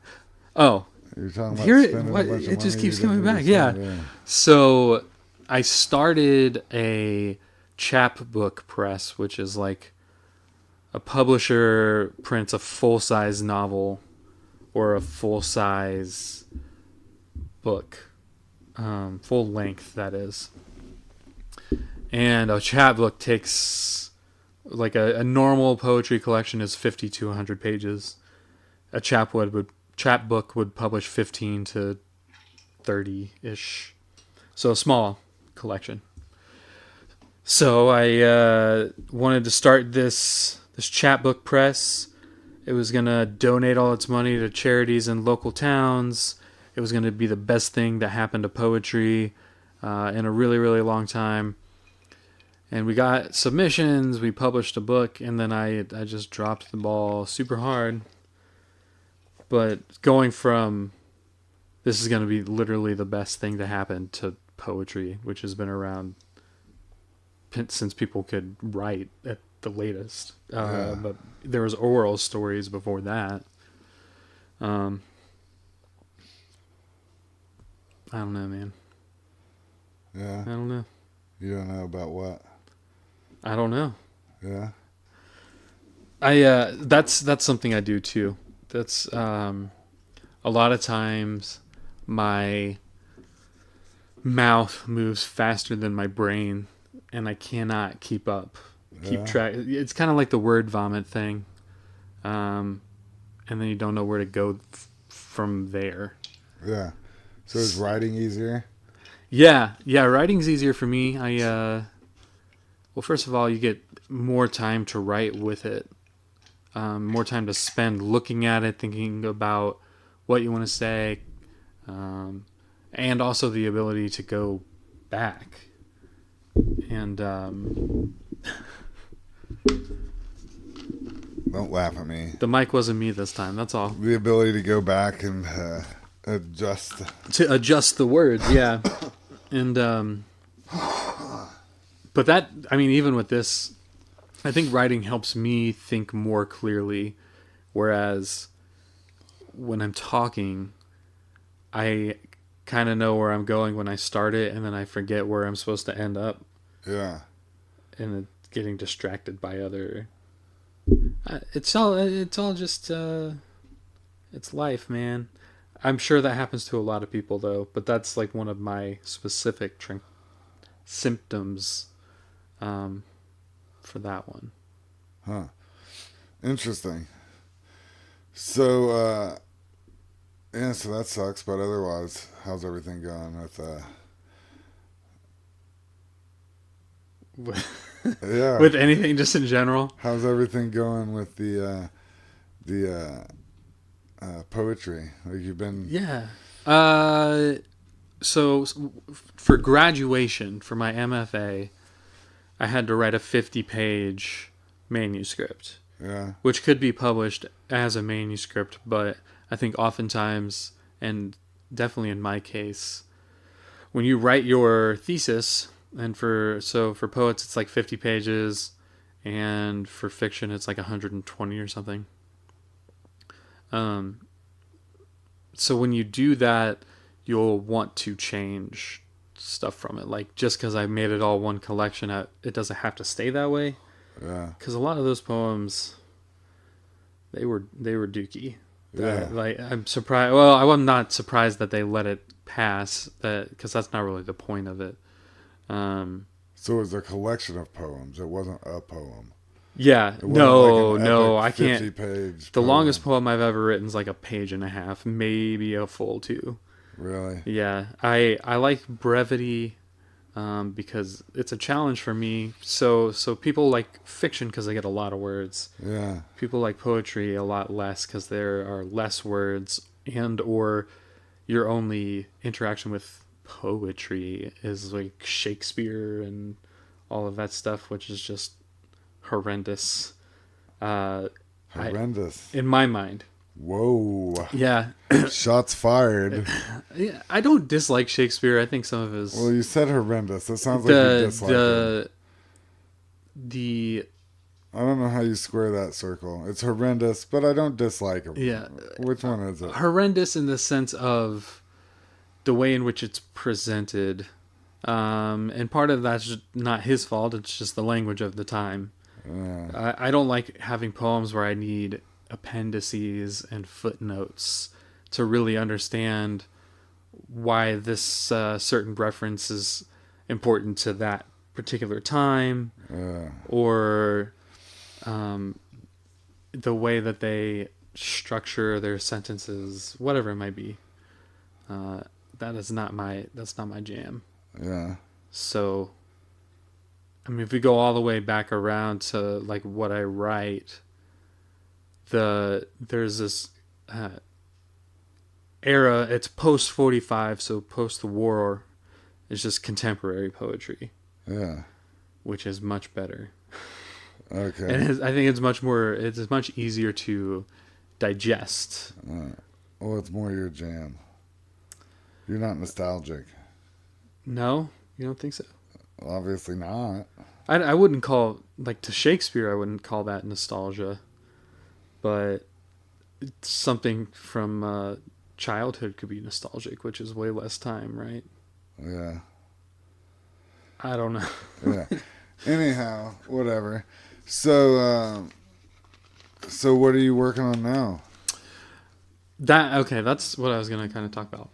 Oh. You're talking about spending a bunch of money. It just keeps coming back. Yeah. So I started a chapbook press, which is like a publisher prints a full-size novel or a full-size book, full length, that is. And a chapbook takes, like a normal poetry collection is 50 to 100 pages. A chapbook would publish 15 to 30-ish. So a small collection. So I wanted to start this chapbook press. It was going to donate all its money to charities in local towns. It was going to be the best thing that happened to poetry in a really, really long time. And we got submissions, we published a book, and then I just dropped the ball super hard. But going from this is going to be literally the best thing to happen to poetry, which has been around since people could write at the latest. But there was oral stories before that. I don't know, man. Yeah. I don't know. You don't know about what? I don't know. Yeah. That's something I do too. That's a lot of times my mouth moves faster than my brain, and I cannot keep up. Keep track. It's kind of like the word vomit thing, and then you don't know where to go from there. Yeah. So is writing easier? Yeah. Writing's easier for me. Well, first of all, you get more time to write with it, more time to spend looking at it, thinking about what you want to say, and also the ability to go back. And Don't laugh at me. the mic wasn't me this time. That's all. The ability to go back and adjust. To adjust the words, yeah. And but that, I mean, even with this, I think writing helps me think more clearly, whereas when I'm talking, I kind of know where I'm going when I start it, and then I forget where I'm supposed to end up, Yeah. and getting distracted by other. It's all just it's life, man. I'm sure that happens to a lot of people though, but that's like one of my specific symptoms for that one. Huh. Interesting. So, yeah, so that sucks, but otherwise, how's everything going with, yeah. With anything just in general? How's everything going with the poetry? Like you've been... Yeah. So for graduation, for my MFA, I had to write a 50-page manuscript. Yeah. Which could be published as a manuscript, but I think oftentimes, and definitely in my case, when you write your thesis, and for poets it's like 50 pages, and for fiction it's like 120 or something. So when you do that, you'll want to change stuff from it. Like, just because I made it all one collection, it doesn't have to stay that way. Yeah. Because a lot of those poems, they were dookie. Yeah. Like, I'm surprised. Well, I'm not surprised that they let it pass. Because that's not really the point of it. So it was a collection of poems. It wasn't a poem. Yeah. It wasn't No, like I an can't. epic 50-page The poem. longest poem I've ever written is like a page and a half, maybe a full 2. Really? Yeah, I like brevity because it's a challenge for me. So people like fiction because they get a lot of words. Yeah. People like poetry a lot less because there are less words, and or your only interaction with poetry is like Shakespeare and all of that stuff, which is just horrendous. Horrendous. In my mind. Whoa. Yeah. Shots fired. Yeah, I don't dislike Shakespeare. I think some of his... Well, you said horrendous. It sounds like you dislike it. I don't know how you square that circle. It's horrendous, but I don't dislike it. Yeah. Which one is it? Horrendous in the sense of the way in which it's presented. And part of that's not his fault. It's just the language of the time. Yeah. I don't like having poems where I need appendices and footnotes to really understand why this certain reference is important to that particular time, or the way that they structure their sentences, whatever it might be. That's not my jam. Yeah. So, I mean, if we go all the way back around to like what I write, there's this era. It's post 45, so post the war. It's just contemporary poetry. Yeah. which is much better. Okay. And I think it's much easier to digest. Well, it's more your jam. You're not nostalgic. No, you don't think so? Well, obviously not. I wouldn't call, like, to Shakespeare, I wouldn't call that nostalgia. But it's something from childhood could be nostalgic, which is way less time, right? Yeah. I don't know. Yeah. Anyhow, whatever. So what are you working on now? That's what I was going to kind of talk about.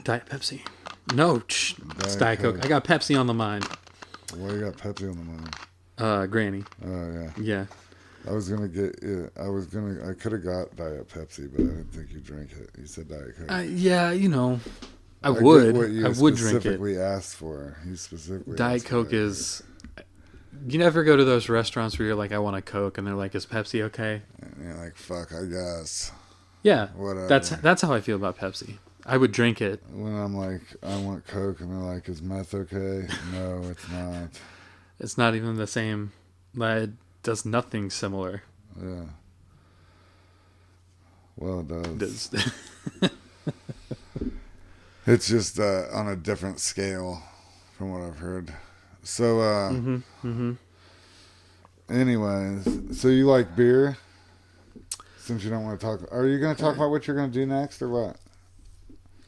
Diet Pepsi. No, it's Diet Coke. I got Pepsi on the mind. Well, you got Pepsi on the mind. Granny. Oh, yeah. Yeah. I was going to get it. I could have got Diet Pepsi, but I didn't think you drank it. You said Diet Coke. Yeah, you know, I get would. what you I would drink it. specifically asked for. You specifically Diet asked for Coke Diet is... You never go to those restaurants where you're like, I want a Coke, and they're like, is Pepsi okay? Coke. And you're like, fuck, I guess. Yeah. Whatever. That's how I feel about Pepsi. I would drink it. When I'm like, I want Coke, and they're like, is meth okay? No, it's not. It's not even the same. It does nothing similar. Yeah. Well, it does. It's just on a different scale from what I've heard. So, anyways, so you like beer? Since you don't want to talk, are you going to talk about what you're going to do next or what?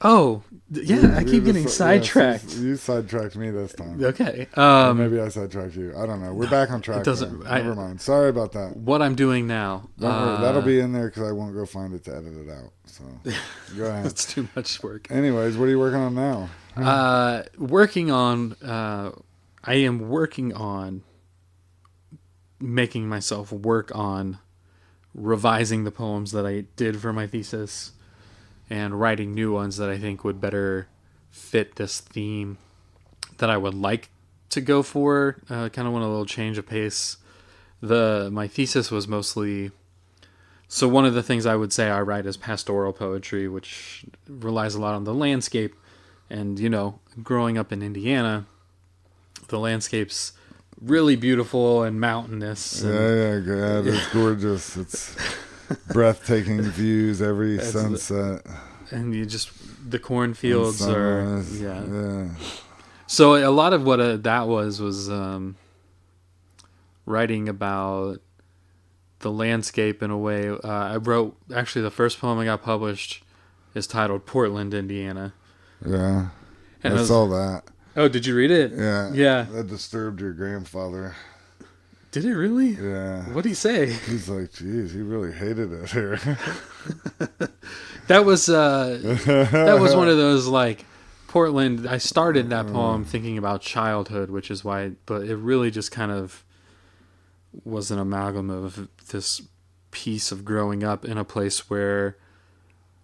Oh, yeah, I keep getting sidetracked. You sidetracked me this time. Okay. Or maybe I sidetracked you. I don't know. We're back on track. It doesn't. Never mind. Sorry about that. What I'm doing now. Don't worry. That'll be in there because I won't go find it to edit it out. So go ahead. It's too much work. Anyways, what are you working on now? I am working on making myself work on revising the poems that I did for my thesis and writing new ones that I think would better fit this theme that I would like to go for. Kind of want a little change of pace. My thesis was mostly... So one of the things I would say I write is pastoral poetry, which relies a lot on the landscape. And, you know, growing up in Indiana, the landscape's really beautiful and mountainous. And Yeah, it's gorgeous. It's breathtaking views every sunset. And the cornfields are... Yeah. So a lot of what that was writing about the landscape in a way. I wrote... Actually, the first poem I got published is titled Portland, Indiana. Yeah. And I saw that. Oh, did you read it? Yeah. Yeah. That disturbed your grandfather. Did it really? Yeah. What'd he say? He's like, geez, he really hated it here. That was one of those, like, Portland. I started that poem thinking about childhood, which is why, but it really just kind of was an amalgam of this piece of growing up in a place where,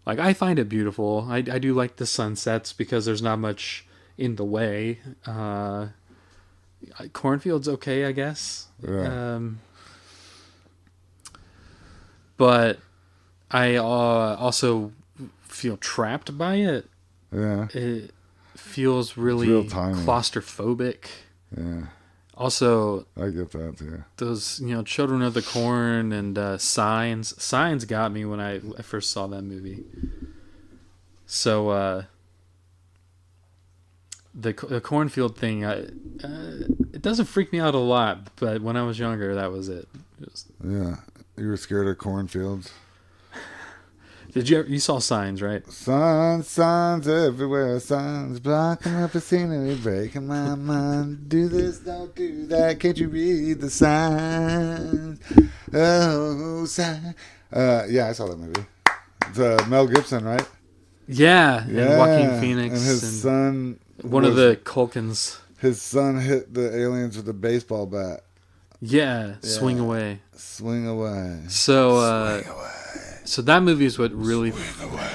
like, I find it beautiful. I do like the sunsets because there's not much in the way. Cornfield's okay, I guess. Yeah. But I also feel trapped by it. Yeah. It feels really real tiny. claustrophobic. Yeah. Also, I get that too. those, Children of the Corn and Signs. Signs got me when I first saw that movie. So the cornfield thing, it doesn't freak me out a lot, but when I was younger, that was it. Yeah. You were scared of cornfields? Did you saw Signs, right? Signs everywhere, signs blocking up the scenery, breaking my mind. Do this, don't do that, can't you read the signs? Oh, sign. Yeah, I saw that movie. It's Mel Gibson, right? Yeah, and Joaquin Phoenix. And his son... One of the Culkins. His son hit the aliens with a baseball bat. Yeah, Swing Away. Swing away. So, Swing away. So that movie is what really... Swing away.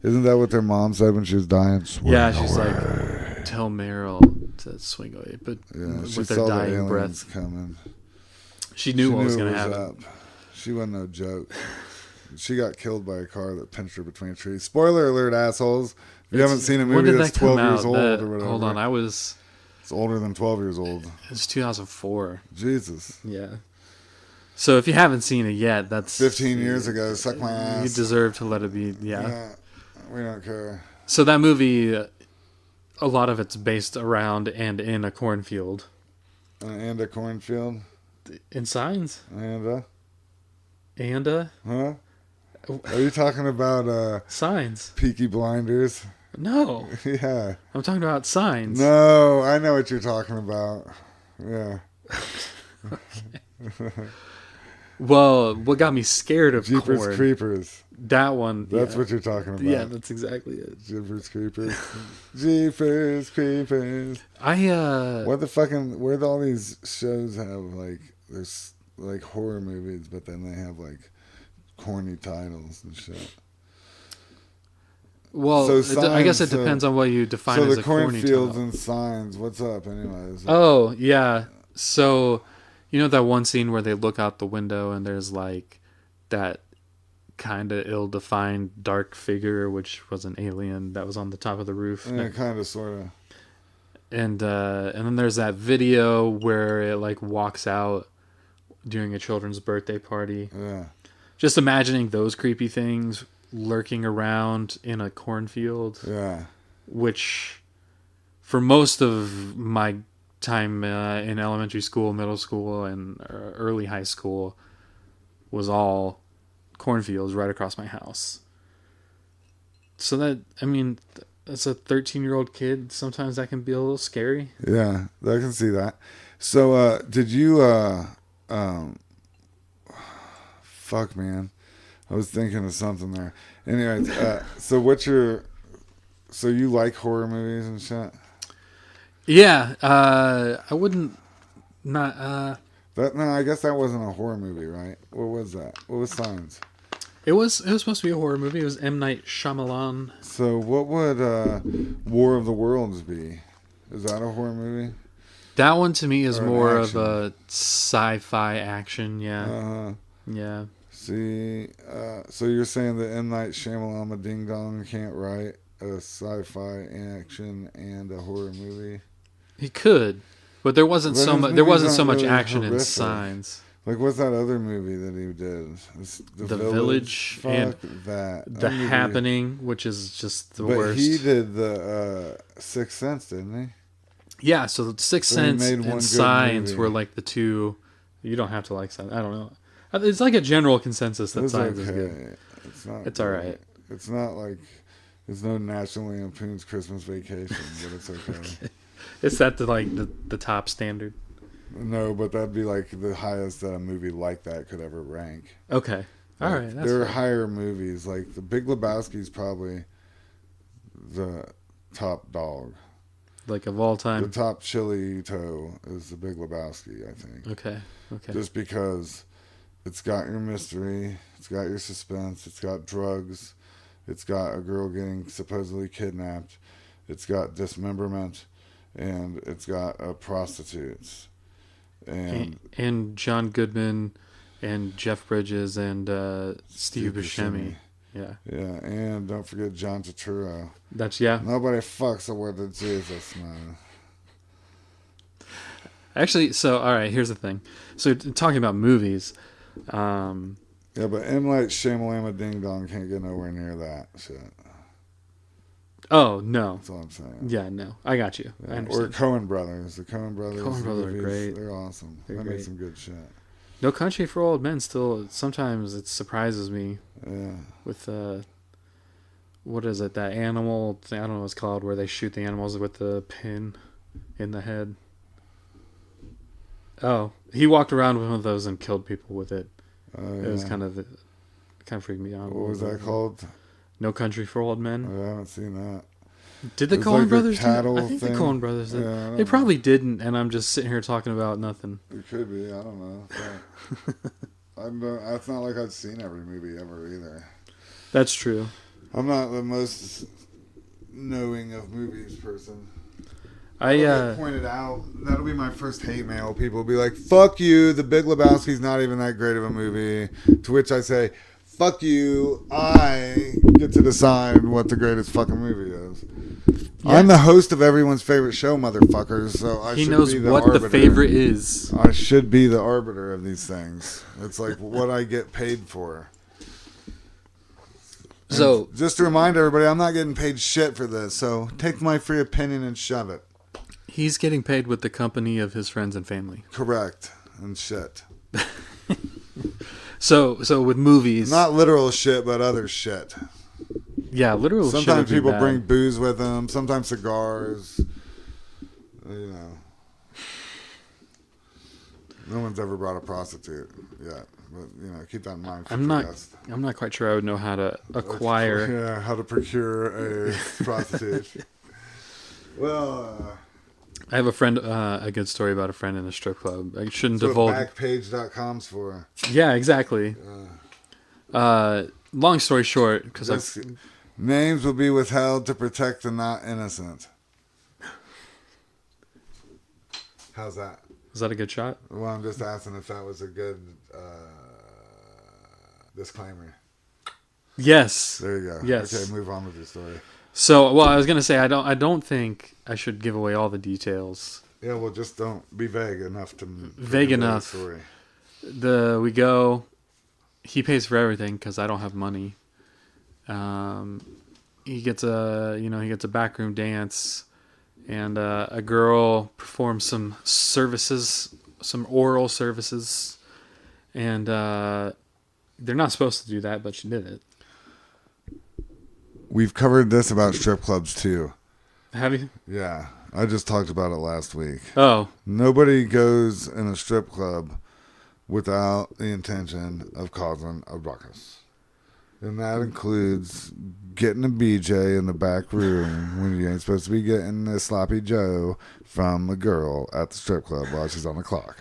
Isn't that what their mom said when she was dying? Swing she's away. like, tell Meryl to swing away. But she with their saw dying the aliens breath. coming. She knew what was going to happen. Up. She wasn't no joke. She got killed by a car that pinched her between trees. Spoiler alert, assholes. If you haven't seen a When movie did that's that come 12 years out? old That- or whatever. Hold on, It's older than 12 years old. It's 2004. Jesus. Yeah. So if you haven't seen it yet, that's 15 years ago. Suck my ass. You deserve to let it be. Yeah. We don't care. So that movie, a lot of it's based around and in a cornfield. And a cornfield. In Signs. And Huh? Are you talking about Signs. Peaky Blinders? No. Yeah. I'm talking about Signs. No, I know what you're talking about. Yeah. Well, what got me scared of Jeepers corn? Creepers. That one. That's what you're talking about. Yeah, that's exactly it. Jeepers Creepers. Jeepers Creepers. What the fucking... Where'd all these shows have, like... There's, like, horror movies, but then they have, like, corny titles and shit. Well, So I guess it Signs, depends on what you define so as the a corny cornfields title. and Signs. What's up, anyways? Oh, yeah. So, you know that one scene where they look out the window and there's, like, that kind of ill-defined dark figure, which was an alien that was on the top of the roof. Yeah, kind of, sort of. And then there's that video where it, like, walks out during a children's birthday party. Yeah. Just imagining those creepy things lurking around in a cornfield. Yeah. Which, for most of my time in elementary school, middle school, and early high school, was all cornfields right across my house. So that, I mean, as a 13-year-old kid, sometimes that can be a little scary. Yeah, I can see that. So, did you, fuck, man. I was thinking of something there. Anyways, so you like horror movies and shit? Yeah, I wouldn't, not, No, I guess that wasn't a horror movie, right? What was that? What was Signs? It was supposed to be a horror movie. It was M. Night Shyamalan. So what would War of the Worlds be? Is that a horror movie? That one to me is Or an more of action? a sci-fi action, yeah. Uh-huh. Yeah. See, so you're saying that M. Night Shyamalan Ding Dong can't write a sci-fi action and a horror movie? He could, but there wasn't But so his much. There movies wasn't so aren't much really action in horrific. Signs. Like, what's that other movie that he did? The Village Fuck and that. The That movie- Happening, which is just the But worst. he did the Sixth Sense, didn't he? Yeah, so Sixth So he Sense made one and good Signs movie. were like the two. You don't have to like Signs. I don't know. It's like a general consensus It that was Signs is okay. good. It's not. It's all right. It's not like there's no National Lampoon's Christmas Vacation, but it's okay. It's at the top standard. No, but that'd be like the highest that a movie like that could ever rank. Okay. All Like, right. That's there are fair. higher movies. Like The Big Lebowski's probably the top dog. Like of all The time. top chili toe is The Big Lebowski, I think. Okay. Okay. Just because it's got your mystery, it's got your suspense, it's got drugs, it's got a girl getting supposedly kidnapped, it's got dismemberment, and it's got prostitutes. And John Goodman and Jeff Bridges and Steve Buscemi. Yeah. Yeah, and don't forget John Turturro. That's, yeah. Nobody fucks with Jesus, man. Actually, so, all right, here's the thing. So, talking about movies, Yeah, but M. Night Shyamalan Ding Dong can't get nowhere near that shit. oh, no. That's all I'm saying. Yeah, no. I got you. I Or understand. Coen Brothers. The Coen Brothers. Coen Brothers are movies, great. They're awesome. They're They great. made some good shit. No Country for Old Men still, sometimes it surprises me Yeah. with, what is it, that animal thing, I don't know what it's called, where they shoot the animals with the pin in the head. Oh, he walked around with one of those and killed people with it. It was kind of freaked me out. What was that called? No Country for Old Men. I haven't seen that. Did the It's Coen like a Brothers do that? cattle I think thing. the Coen Brothers did. Yeah, I don't They know. probably didn't, and I'm just sitting here talking about nothing. It could be. I don't know. It's not like I've seen every movie ever either. That's true. I'm not the most knowing of movies person. I Get pointed out. That'll be my first hate mail. People will be like, "Fuck you! The Big Lebowski's not even that great of a movie." To which I say, fuck you. I get to decide what the greatest fucking movie is. Yeah. I'm the host of everyone's favorite show, motherfuckers. So I He should knows be the what arbiter. the favorite is. I should be the arbiter of these things. It's like what I get paid for. So just to remind everybody, I'm not getting paid shit for this. So take my free opinion and shove it. he's getting paid with the company of his friends and family. Correct. And shit. So with movies, Not literal shit, but other shit. yeah, literal. Sometimes shit would be people bad. bring booze with them. Sometimes cigars. You know. No one's ever brought a prostitute yet. But, you know, keep that in mind. I'm not quite sure I would know how to acquire. Yeah, how to procure a prostitute. Well, I have a good story about a friend in a strip club. I shouldn't that's what divulge. Backpage.com's for. Yeah, exactly. Long story short, because Names will be withheld to protect the not innocent. How's that? was that a good shot? Well, I'm just asking if that was a good disclaimer. Yes. There you go. Yes. Okay, move on with your story. So, well, I was gonna say I don't think I should give away all the details. Yeah, well, just don't be vague enough to Vague give away the enough. story. We go. He pays for everything because I don't have money. He gets a backroom dance, and a girl performs some services, some oral services, and they're not supposed to do that, but she did it. We've covered this about strip clubs too. Have you? Yeah, I just talked about it last week. Oh, Nobody goes in a strip club without the intention of causing a ruckus. And that includes getting a BJ in the back room when you ain't supposed to be getting a sloppy Joe from a girl at the strip club while she's on the clock.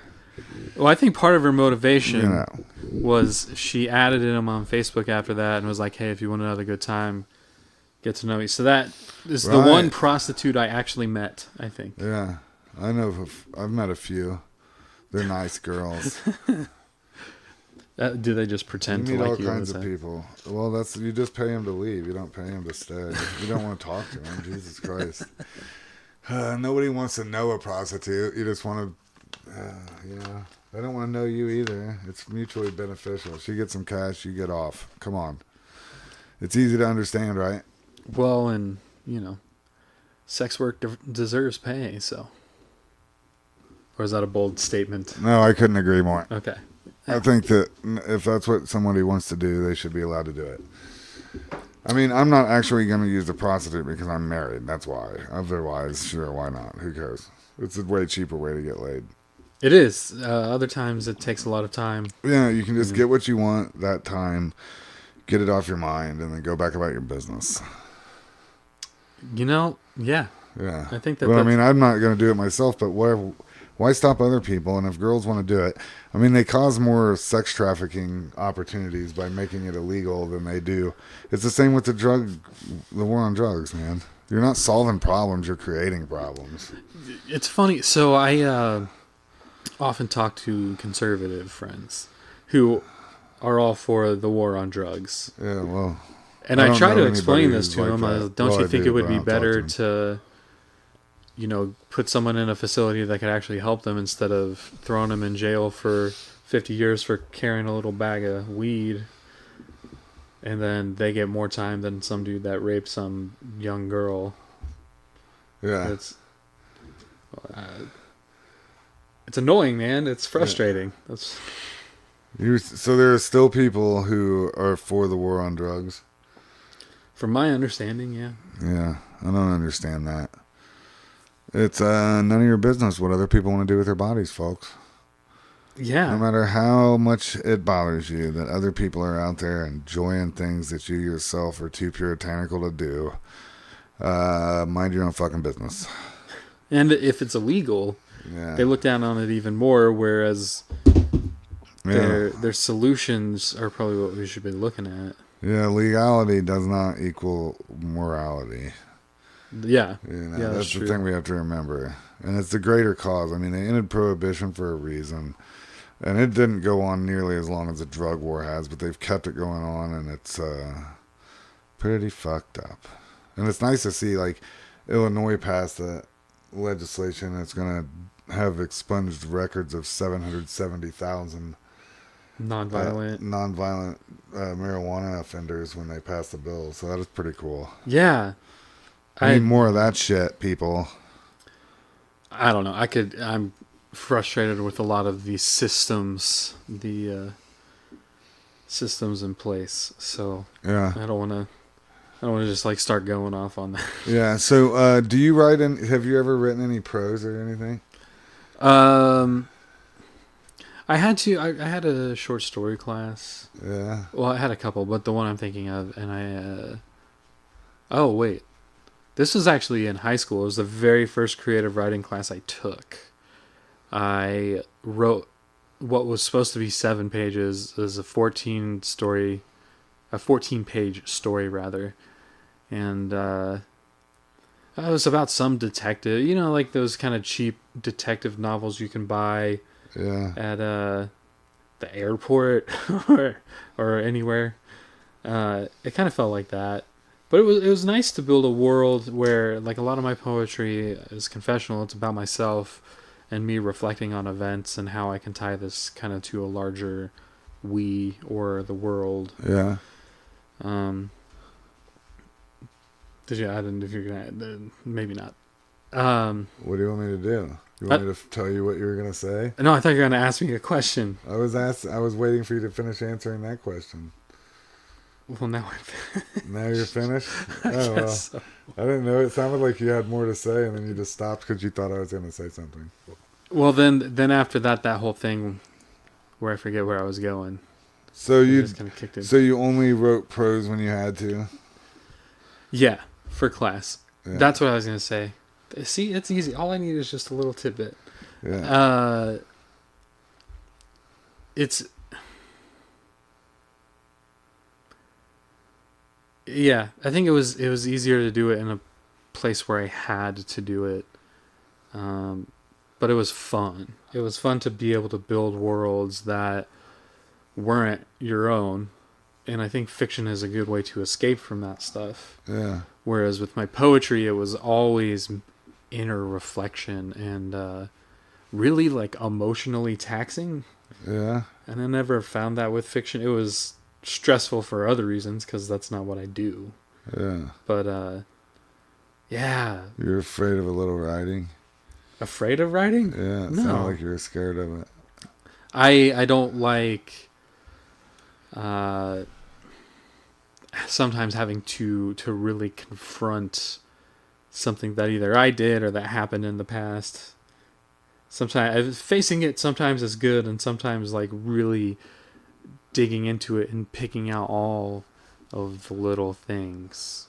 well, I think part of her motivation You know. was she added him on Facebook after that and was like, "Hey, if you want another good time, get to know me." So that is the Right. one prostitute I actually met, I think. Yeah. I know. I've met a few. They're nice girls. Do they just pretend You to meet all like you? kinds Is of that- people. Well, you just pay them to leave. You don't pay them to stay. You don't want to talk to them. Jesus Christ. Nobody wants to know a prostitute. You just want to, they don't want to know you either. It's mutually beneficial. She gets some cash, you get off. Come on. It's easy to understand, right? Well, and, sex work deserves pay, so. Or is that a bold statement? No, I couldn't agree more. Okay. I think that if that's what somebody wants to do, they should be allowed to do it. I mean, I'm not actually going to use a prostitute because I'm married. That's why. Otherwise, sure, why not? Who cares? It's a way cheaper way to get laid. It is. Other times it takes a lot of time. Yeah, you can just get what you want that time, get it off your mind, and then go back about your business. Yeah. Yeah. I think that But I that's- mean, I'm not going to do it myself, but why stop other people? And if girls want to do it, I mean, they cause more sex trafficking opportunities by making it illegal than they do. It's the same with the war on drugs, man. You're not solving problems, you're creating problems. It's funny. So I often talk to conservative friends who are all for the war on drugs. Yeah, well. And I I don't try know to explain anybody this who's to like them. that. Don't Well, you I think do, it would but be I don't talk better to to, put someone in a facility that could actually help them instead of throwing them in jail for 50 years for carrying a little bag of weed, and then they get more time than some dude that raped some young girl? Yeah. It's annoying, man. It's frustrating. That's So there are still people who are for the war on drugs. from my understanding. Yeah. Yeah, I don't understand that. It's none of your business what other people want to do with their bodies, folks. Yeah. No matter how much it bothers you that other people are out there enjoying things that you yourself are too puritanical to do, mind your own fucking business. And if it's illegal, Yeah. they look down on it even more, whereas Yeah. their solutions are probably what we should be looking at. Yeah, legality does not equal morality. Yeah. Yeah, that's the thing we have to remember. And it's the greater cause. I mean, they ended prohibition for a reason. And it didn't go on nearly as long as the drug war has, but they've kept it going on, and it's pretty fucked up. And it's nice to see, like, Illinois passed a legislation that's going to have expunged records of 770,000 nonviolent marijuana offenders when they pass the bill. So that is pretty cool. Yeah. I need more of that shit, people. I don't know. I'm frustrated with a lot of the systems, systems in place. So yeah, I don't want to just like start going off on that. Yeah. So do you write have you ever written any prose or anything? I had a short story class. Yeah. Well, I had a couple, but the one I'm thinking of, and oh wait, this was actually in high school. It was the very first creative writing class I took. I wrote what was supposed to be 7 pages as a 14-page story rather, and it was about some detective. You know, like those kind of cheap detective novels you can buy. Yeah. At the airport or anywhere. It kind of felt like that. But it was nice to build a world where, like, a lot of my poetry is confessional. It's about myself and me reflecting on events and how I can tie this kind of to a larger we or the world. Yeah. Did you add in if you're gonna maybe not. What do you want me to do? You want me to tell you what you were gonna say? No, I thought you were gonna ask me a question. I was waiting for you to finish answering that question. Well, now I'm Now you're finished? I Oh, well. so. I didn't know. It sounded like you had more to say, and then you just stopped because you thought I was going to say something. Well, then after that whole thing where I forget where I was going. So you just kind of kicked in. So you only wrote prose when you had to? Yeah, for class. Yeah. That's what I was going to say. See, it's easy. All I need is just a little tidbit. Yeah. Yeah, I think it was easier to do it in a place where I had to do it. But it was fun. It was fun to be able to build worlds that weren't your own. And I think fiction is a good way to escape from that stuff. Yeah. Whereas with my poetry, it was always inner reflection and really like emotionally taxing. Yeah. And I never found that with fiction. It was stressful for other reasons because that's not what I do. Yeah. But yeah. You're afraid of a little writing? Afraid of writing? Yeah. It No. sounded like you were scared of it. I don't like sometimes having to really confront something that either I did or that happened in the past. Sometimes facing it sometimes is good, and sometimes like really digging into it and picking out all of the little things.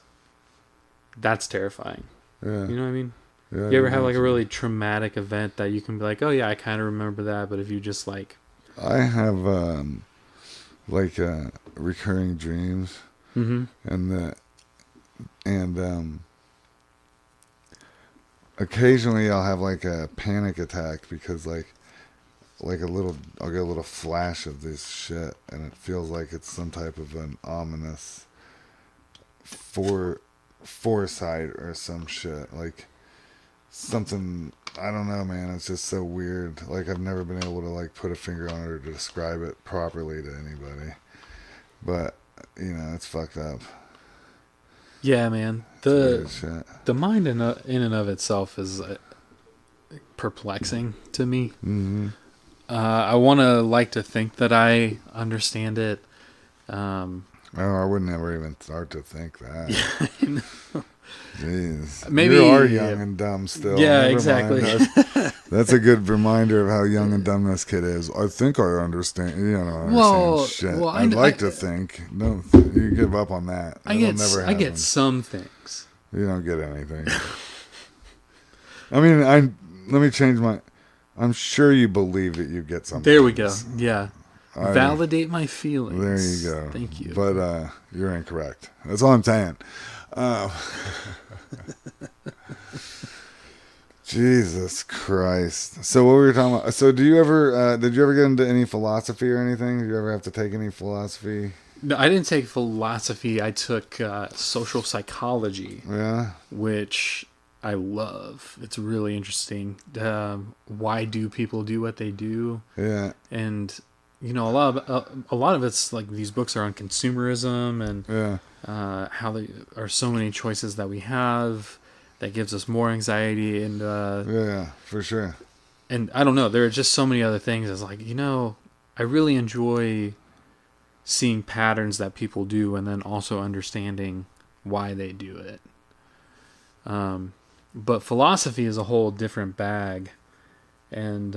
That's terrifying. Yeah. You know what I mean? Yeah, You ever have like a really traumatic event that you can be like, oh yeah, I kind of remember that, but if you just like... I have recurring dreams. Mm-hmm. And occasionally I'll have like a panic attack because like I'll get a little flash of this shit, and it feels like it's some type of an ominous foresight or some shit, like something. I don't know, man. It's just so weird. Like I've never been able to like put a finger on it or to describe it properly to anybody, but you know, it's fucked up. Yeah, man. The mind in and of itself is perplexing to me. Mm-hmm. I want to like to think that I understand it. I would never even start to think that. Yeah, I know. Jeez. Maybe you are young and dumb still. Yeah, Never exactly. That's a good reminder of how young and dumb this kid is. I think I understand. You don't understand shit. Well, I'd like to think. No, you give up on that. I get some things. You don't get anything. I mean, let me change my... I'm sure you believe that you get something. There we go. Yeah. Validate my feelings. There you go. Thank you. But you're incorrect. That's all I'm saying. Jesus Christ. So what were we talking about? So did you ever get into any philosophy or anything? Did you ever have to take any philosophy? No, I didn't take philosophy. I took social psychology, Yeah. which I love. It's really interesting. Why do people do what they do? Yeah. And a lot of it's like these books are on consumerism and Yeah. how there are so many choices that we have that gives us more anxiety and Yeah, for sure. and I don't know. There are just so many other things. It's like I really enjoy seeing patterns that people do and then also understanding why they do it. But philosophy is a whole different bag, and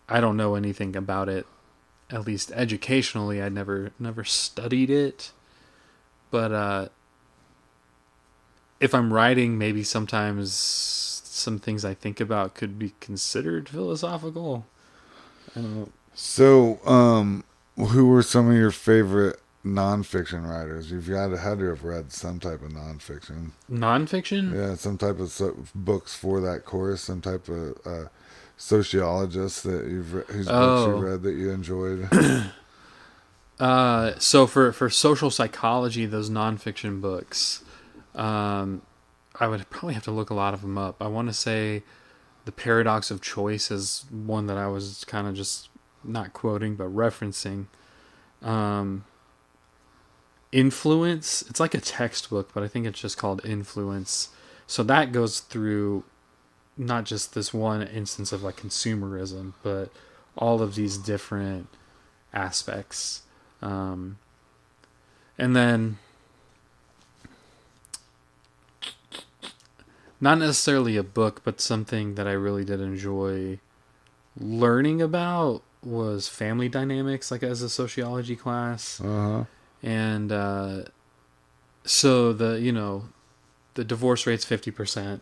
I don't know anything about it. At least educationally, I never studied it. But if I'm writing, maybe sometimes some things I think about could be considered philosophical. I don't know. So, who were some of your favorite nonfiction writers? You've had to have read some type of nonfiction. Nonfiction? Yeah, some type of books for that course, some type of sociologist that whose books you read that you enjoyed. So for social psychology, those nonfiction books, I would probably have to look a lot of them up. I want to say The Paradox of Choice is one that I was kind of just not quoting, but referencing. Influence, it's like a textbook, but I think it's just called Influence. So that goes through not just this one instance of like consumerism, but all of these different aspects. And then not necessarily a book, but something that I really did enjoy learning about was family dynamics, like as a sociology class. Uh-huh. And so the divorce rate's 50%,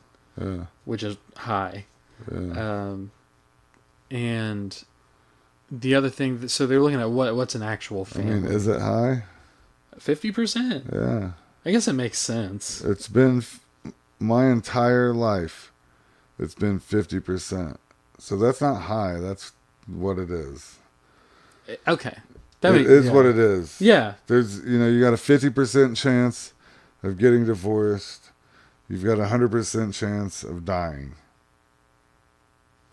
which is high. Yeah. And the other thing, so they're looking at what's an actual family. I mean, is it high? 50%. Yeah. I guess it makes sense. It's been my entire life. It's been 50%. So that's not high. That's what it is. Okay. It is what it is. Yeah. There's, you got a 50% chance of getting divorced. You've got a 100% chance of dying.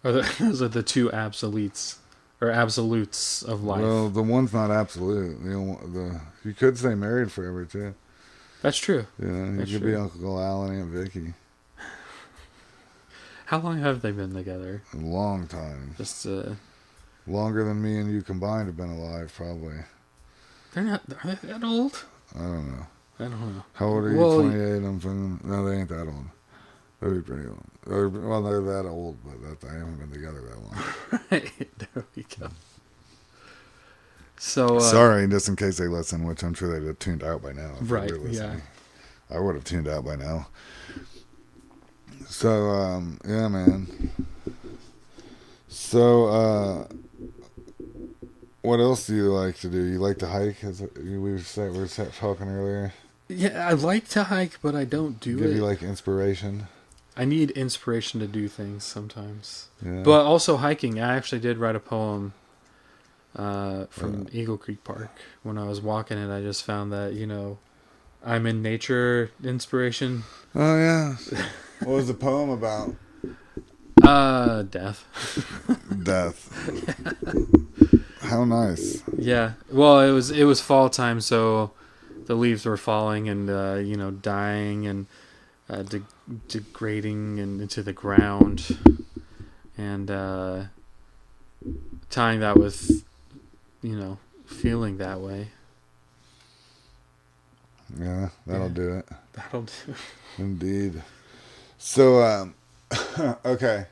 Those are the two absolutes of life. Well, the one's not absolute. You could stay married forever too. That's true. You could be Uncle Al and Aunt Vicky. How long have they been together? A long time. Just longer than me and you combined have been alive, probably. Are they that old? I don't know. How old are you? Well, 28. I'm thinking, no, they ain't that old. They'd be pretty old. Well, they're that old, but I haven't been together that long. Right. There we go. So sorry, just in case they listen, which I'm sure they'd have tuned out by now. Right. Yeah. I would have tuned out by now. So, yeah, man. So, what else do you like to do? You like to hike? As we were talking earlier. Yeah, I like to hike, but I don't do it. Give you like inspiration. I need inspiration to do things sometimes. Yeah. But also hiking. I actually did write a poem from Eagle Creek Park. When I was walking it, I just found that, I'm in nature inspiration. Oh, yeah. What was the poem about? Death. Death. How nice. Yeah. Well, it was fall time, so the leaves were falling and dying and degrading and into the ground, and tying that with feeling that way. Yeah, that'll do it. That'll do. Indeed. So, okay.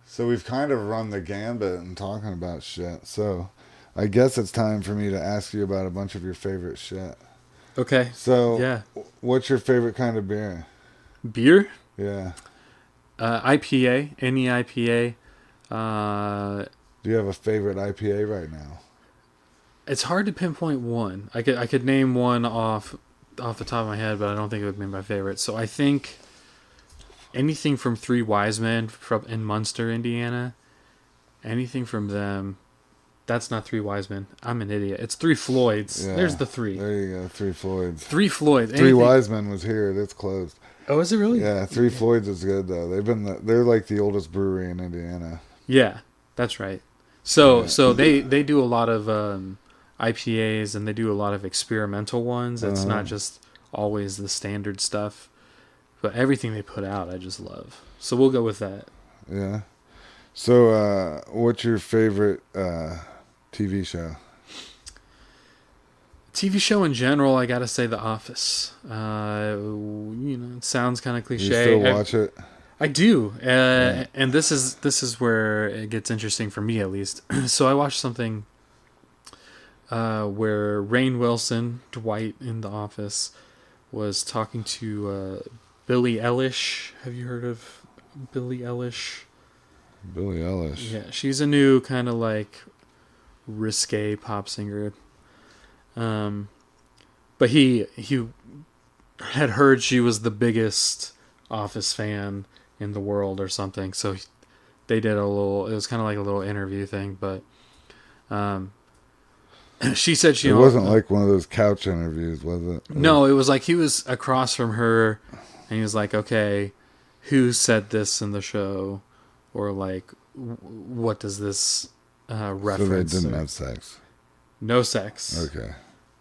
So we've kind of run the gambit and talking about shit. So I guess it's time for me to ask you about a bunch of your favorite shit. Okay. So, yeah. What's your favorite kind of beer? Beer? Yeah. IPA. Any IPA. Do you have a favorite IPA right now? It's hard to pinpoint one. I could name one off the top of my head, but I don't think it would be my favorite. So I think anything from Three Wise Men from in Munster, Indiana. Anything from them. That's not Three Wise Men. I'm an idiot. It's Three Floyds. Yeah, There's the three. There you go. Three Floyds. Three Floyds. Three Wise Men was here. It's closed. Oh, is it really? Yeah, Three Floyds is good though. They're like the oldest brewery in Indiana. Yeah, that's right. So they do a lot of IPAs and they do a lot of experimental ones. It's not just always the standard stuff, but everything they put out I just love. So we'll go with that. Yeah. So what's your favorite TV show? TV show in general, I gotta say The Office. It sounds kind of cliche. You still watch it? I do, and this is where it gets interesting for me at least. So I watched something where Rainn Wilson, Dwight in The Office, was talking to Billie Eilish. Have you heard of Billie Eilish? Billie Eilish. Yeah, she's a new kind of like risque pop singer. But he had heard she was the biggest Office fan in the world or something, so they did it was kind of like a little interview thing, but she said it wasn't like one of those couch interviews, was it? No, it was like he was across from her and he was like, okay, who said this in the show, or like what does this reference? So they didn't have sex. No sex. Okay.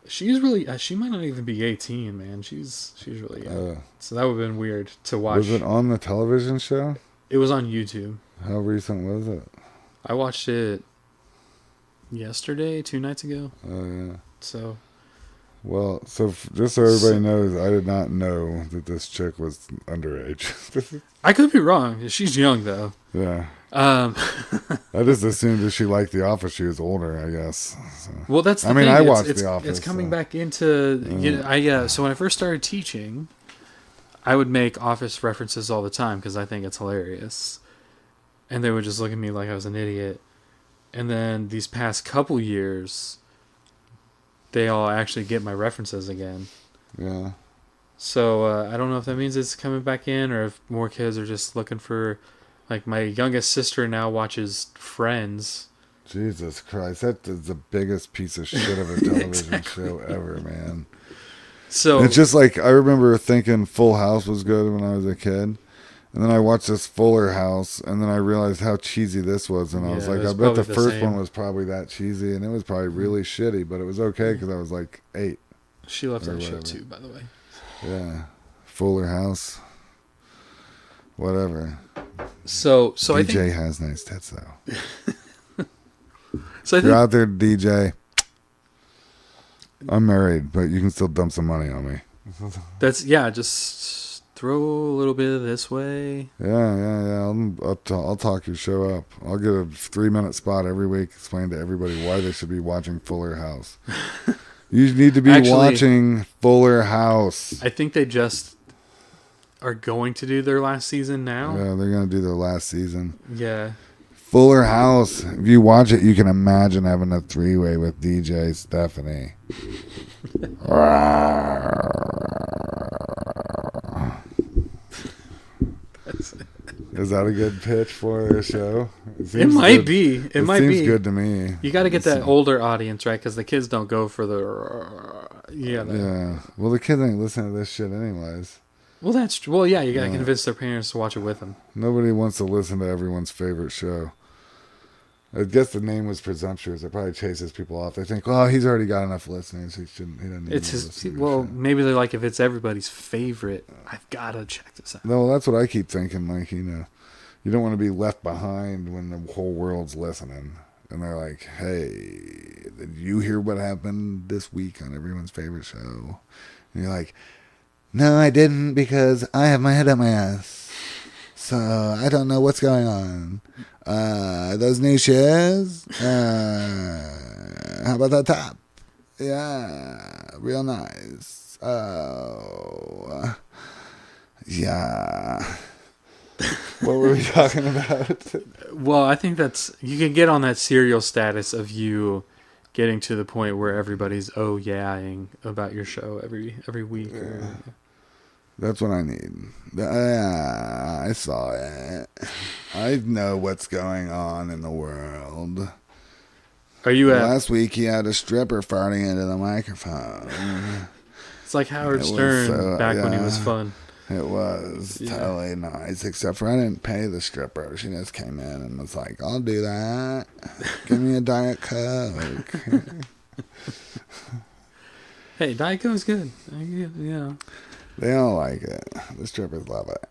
She's really. She might not even be 18, man. She's really young. So that would have been weird to watch. Was it on the television show? It was on YouTube. How recent was it? I watched it yesterday, 2 nights ago. Oh yeah. So. Well, just so everybody knows, I did not know that this chick was underage. I could be wrong. She's young though. Yeah. I just assumed that she liked The Office. She was older, I guess. So. Well, that's the I mean, thing. I watched The Office. It's coming back into. So when I first started teaching, I would make Office references all the time because I think it's hilarious, and they would just look at me like I was an idiot. And then these past couple years, they all actually get my references again. Yeah. So I don't know if that means it's coming back in, or if more kids are just looking for. Like, my youngest sister now watches Friends. Jesus Christ. That is the biggest piece of shit of a television show ever, man. So it's just like, I remember thinking Full House was good when I was a kid. And then I watched this Fuller House, and then I realized how cheesy this was. And I was like, I bet the first one was probably that cheesy, and it was probably really shitty, but it was okay because I was like 8. She loves that show too, by the way. Yeah. Fuller House. Whatever. So DJ I think has nice tits though. So if you're out there, DJ, I'm married, but you can still dump some money on me. Just throw a little bit of this way. Yeah. I'll talk your show up. I'll get a 3-minute spot every week, explain to everybody why they should be watching Fuller House. You need to be watching Fuller House. I think they just are going to do their last season now. Yeah, they're going to do their last season. Yeah. Fuller House. If you watch it, you can imagine having a 3-way with DJ Stephanie. Is that a good pitch for a show? It might be. It might be. Seems good to me. You got to get that older audience, right? Because the kids don't go for the. Yeah. Well, the kids ain't listening to this shit anyways. Well, that's true. Well, yeah, you got to convince their parents to watch it with them. Nobody wants to listen to everyone's favorite show. I guess the name was presumptuous. It probably chases people off. They think, "Oh, he's already got enough listeners. He shouldn't. He doesn't need it's his. Well, maybe they're like, if it's everybody's favorite, I've got to check this out. No, that's what I keep thinking. Like, you don't want to be left behind when the whole world's listening, and they're like, "Hey, did you hear what happened this week on everyone's favorite show?" And you're like, "No, I didn't, because I have my head up my ass, so I don't know what's going on. Those new shoes? How about that top? Yeah, real nice. Oh, yeah." What were we talking about? Well, I think you can get on that serial status of you getting to the point where everybody's oh-yeah-ing about your show every week. That's what I need. I saw it. I know what's going on in the world. Are you at? Last week he had a stripper farting into the microphone. It's like Howard It was Stern so- back when he yeah. was fun. It was totally nice, except for I didn't pay the stripper. She just came in and was like, I'll do that. Give me a Diet Coke. Hey, Diet Coke's good. Yeah. They all like it. The strippers love it.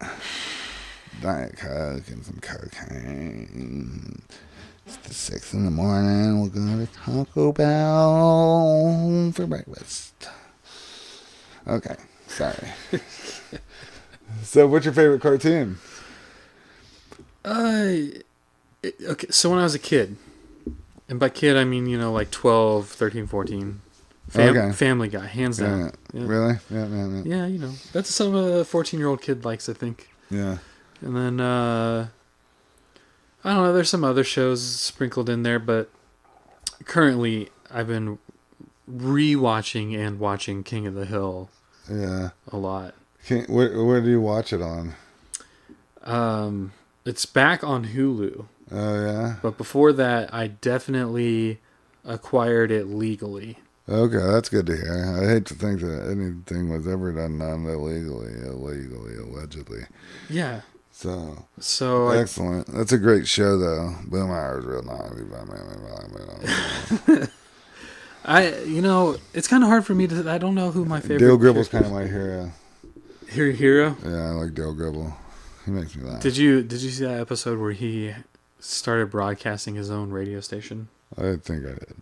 Diet Coke and some cocaine. It's 6 in the morning. We'll go to Taco Bell for breakfast. Okay, sorry. So, what's your favorite cartoon? Okay, so when I was a kid, and by kid I mean, like 12, 13, 14, Okay. Family Guy, hands down. Yeah. Yeah. Really? Yeah. Yeah, that's some a 14-year-old kid likes, I think. Yeah. And then, I don't know, there's some other shows sprinkled in there, but currently I've been rewatching and watching King of the Hill Yeah. a lot. Where do you watch it on? It's back on Hulu, Oh, yeah? but before that, I definitely acquired it legally. Okay, that's good to hear. I hate to think that anything was ever done illegally, allegedly. Yeah. So So excellent. That's a great show, though. Boom Hours, real nice. it's kind of hard for me to. I don't know who my favorite. Dale Gribble's kind of my hero. Your hero. Yeah, I like Dale Gribble. He makes me laugh. Did you see that episode where he started broadcasting his own radio station? I think I did.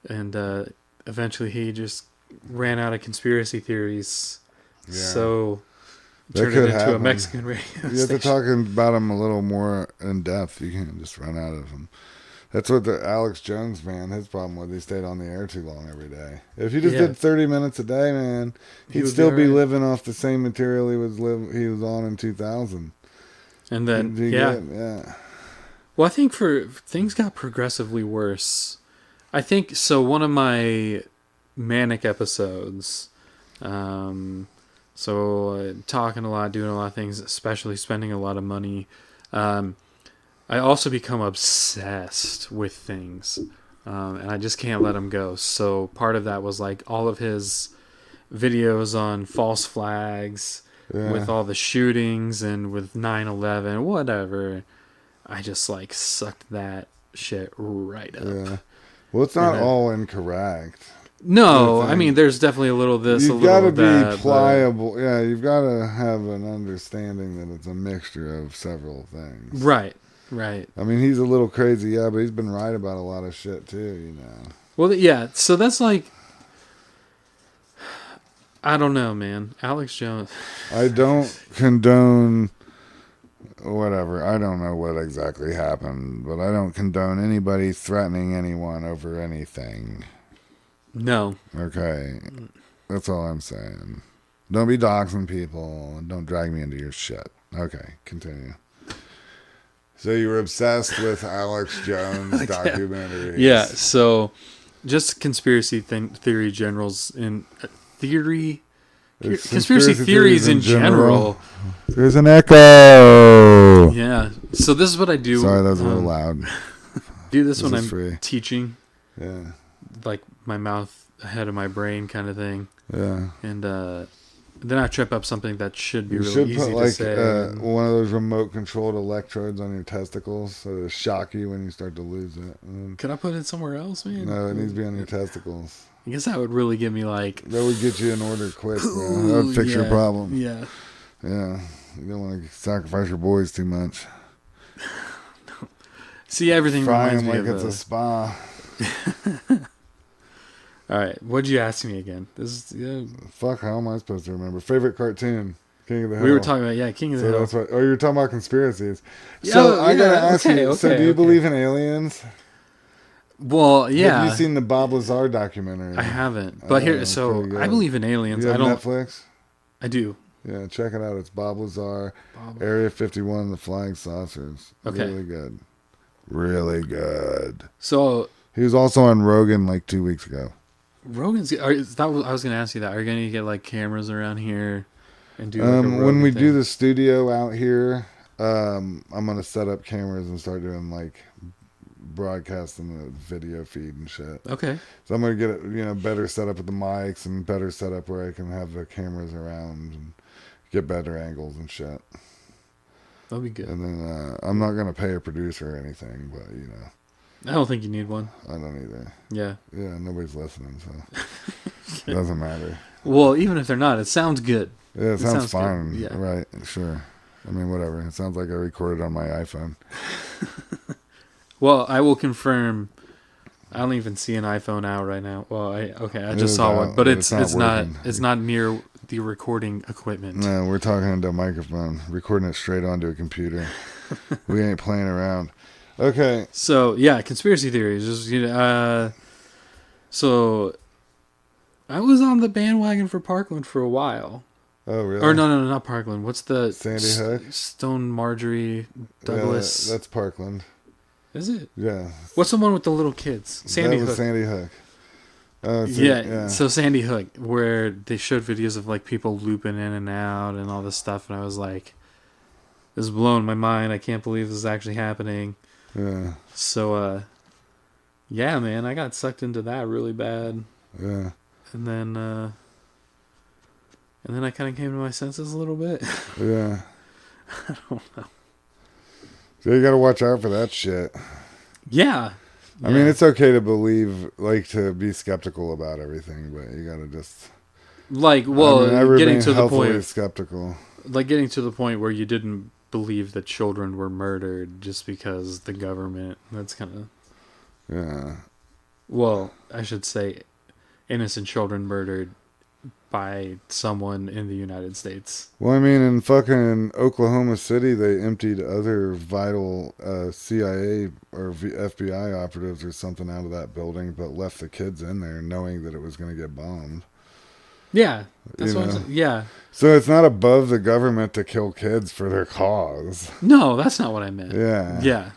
And eventually he just ran out of conspiracy theories. Yeah. So That turned could it into a happen. Mexican radio You have to station. talk about him a little more in depth. You can't just run out of him. That's what the Alex Jones man, his problem was he stayed on the air too long every day. If he just Yeah. did 30 minutes a day, man, He he'd would still be be alright. living off the same material he was on in 2000. And then He'd be yeah. good, yeah. Well, I think things got progressively worse. I think so. One of my manic episodes. Talking a lot, doing a lot of things, especially spending a lot of money. I also become obsessed with things, and I just can't let them go. So part of that was like all of his videos on false flags, Yeah. with all the shootings and with 9/11, whatever. I just like sucked that shit right up. Yeah. Well, it's not And then- all incorrect. No, Good I mean, thing. there's definitely a little this, a You've little got to that. be pliable. Yeah, you've got to have an understanding that it's a mixture of several things. Right. I mean, he's a little crazy, yeah, but he's been right about a lot of shit too, Well, yeah. So that's like, I don't know, man. Alex Jones. I don't condone whatever. I don't know what exactly happened, but I don't condone anybody threatening anyone over anything. No. Okay. That's all I'm saying. Don't be doxing people. And don't drag me into your shit. Okay, continue. So you were obsessed with Alex Jones documentaries. Yeah. So, just conspiracy theory generals in theory. There's Conspiracy theories in general. There's an echo. Yeah. So this is what I do. Sorry, that was a little loud. Do this This when is I'm free. teaching, Yeah. like my mouth ahead of my brain kind of thing. Yeah. And then I trip up something that should be You really should easy put to like say. one of those remote controlled electrodes on your testicles so it'll shock you when you start to lose it. Could I put it somewhere else, man? No, it needs to be on your testicles. I guess that would really give me like. That would get you an order quick, bro. Ooh, That would fix your yeah, problem. Yeah. Yeah. You don't want to sacrifice your boys too much. See, everything Fry reminds them me like of it's a spa. All right, what'd you ask me again? This is Fuck, how am I supposed to remember? Favorite cartoon? King of the Hill. we were talking about King of the So Hill. that's what. Oh, you're talking about conspiracies. Yeah, So I gotta ask okay, you. So okay, do you okay. believe in aliens? Well, yeah, Have you seen the Bob Lazar documentary? I haven't, but Oh, here, it's so pretty good. I believe in aliens. You I have don't. Netflix? I do. Yeah, check it out. It's Bob Lazar, Bob- Area 51, The Flying Saucers. Okay. Really good. Really good. So He was also on Rogan like 2 weeks ago. Rogan's. I was going to ask you that. Are you going to get like cameras around here? and do like a when we roving do thing? the studio out here, I'm gonna set up cameras and start doing like broadcasting the video feed and shit. Okay. So I'm gonna get it, better set up with the mics and better set up where I can have the cameras around and get better angles and shit. That'll be good. And then I'm not gonna pay a producer or anything, but I don't think you need one. I don't either. Yeah. Yeah, nobody's listening, so it doesn't matter. Well, even if they're not, it sounds good. Yeah, it sounds fine. good. Yeah. Right, sure. I mean, whatever. It sounds like I recorded on my iPhone. Well, I will confirm. I don't even see an iPhone out right now. Well, I just saw one, but it's not working. it's not near the recording equipment. No, we're talking into a microphone, recording it straight onto a computer. We ain't playing around. Okay. So yeah, conspiracy theories. So I was on the bandwagon for Parkland for a while. Oh, really? Or no, not Parkland. What's the Sandy Hook? Stone Marjorie Douglas? Yeah, that's Parkland. Is it? Yeah. What's the one with the little kids? Sandy that was Hook. Sandy Hook. Oh, Yeah. So Sandy Hook, where they showed videos of like people looping in and out and all this stuff, and I was like, "This is blowing my mind. I can't believe this is actually happening." Yeah. So, yeah, man, I got sucked into that really bad. Yeah. And then I kind of came to my senses a little bit. Yeah. I don't know. So you got to watch out for that shit. Yeah. I mean, it's okay to believe, like, to be skeptical about everything, but you got to just... Like, well, I remain getting to the healthily point... skeptical. Like, getting to the point where you didn't believe that children were murdered just because the government... That's kind of... Yeah. Well, I should say innocent children murdered by someone in the United States. Well, I mean, in fucking Oklahoma City, they emptied other vital CIA or FBI operatives or something out of that building, but left the kids in there knowing that it was going to get bombed. Yeah. That's what I'm saying. Yeah. So it's not above the government to kill kids for their cause. No, that's not what I meant. Yeah. Yeah.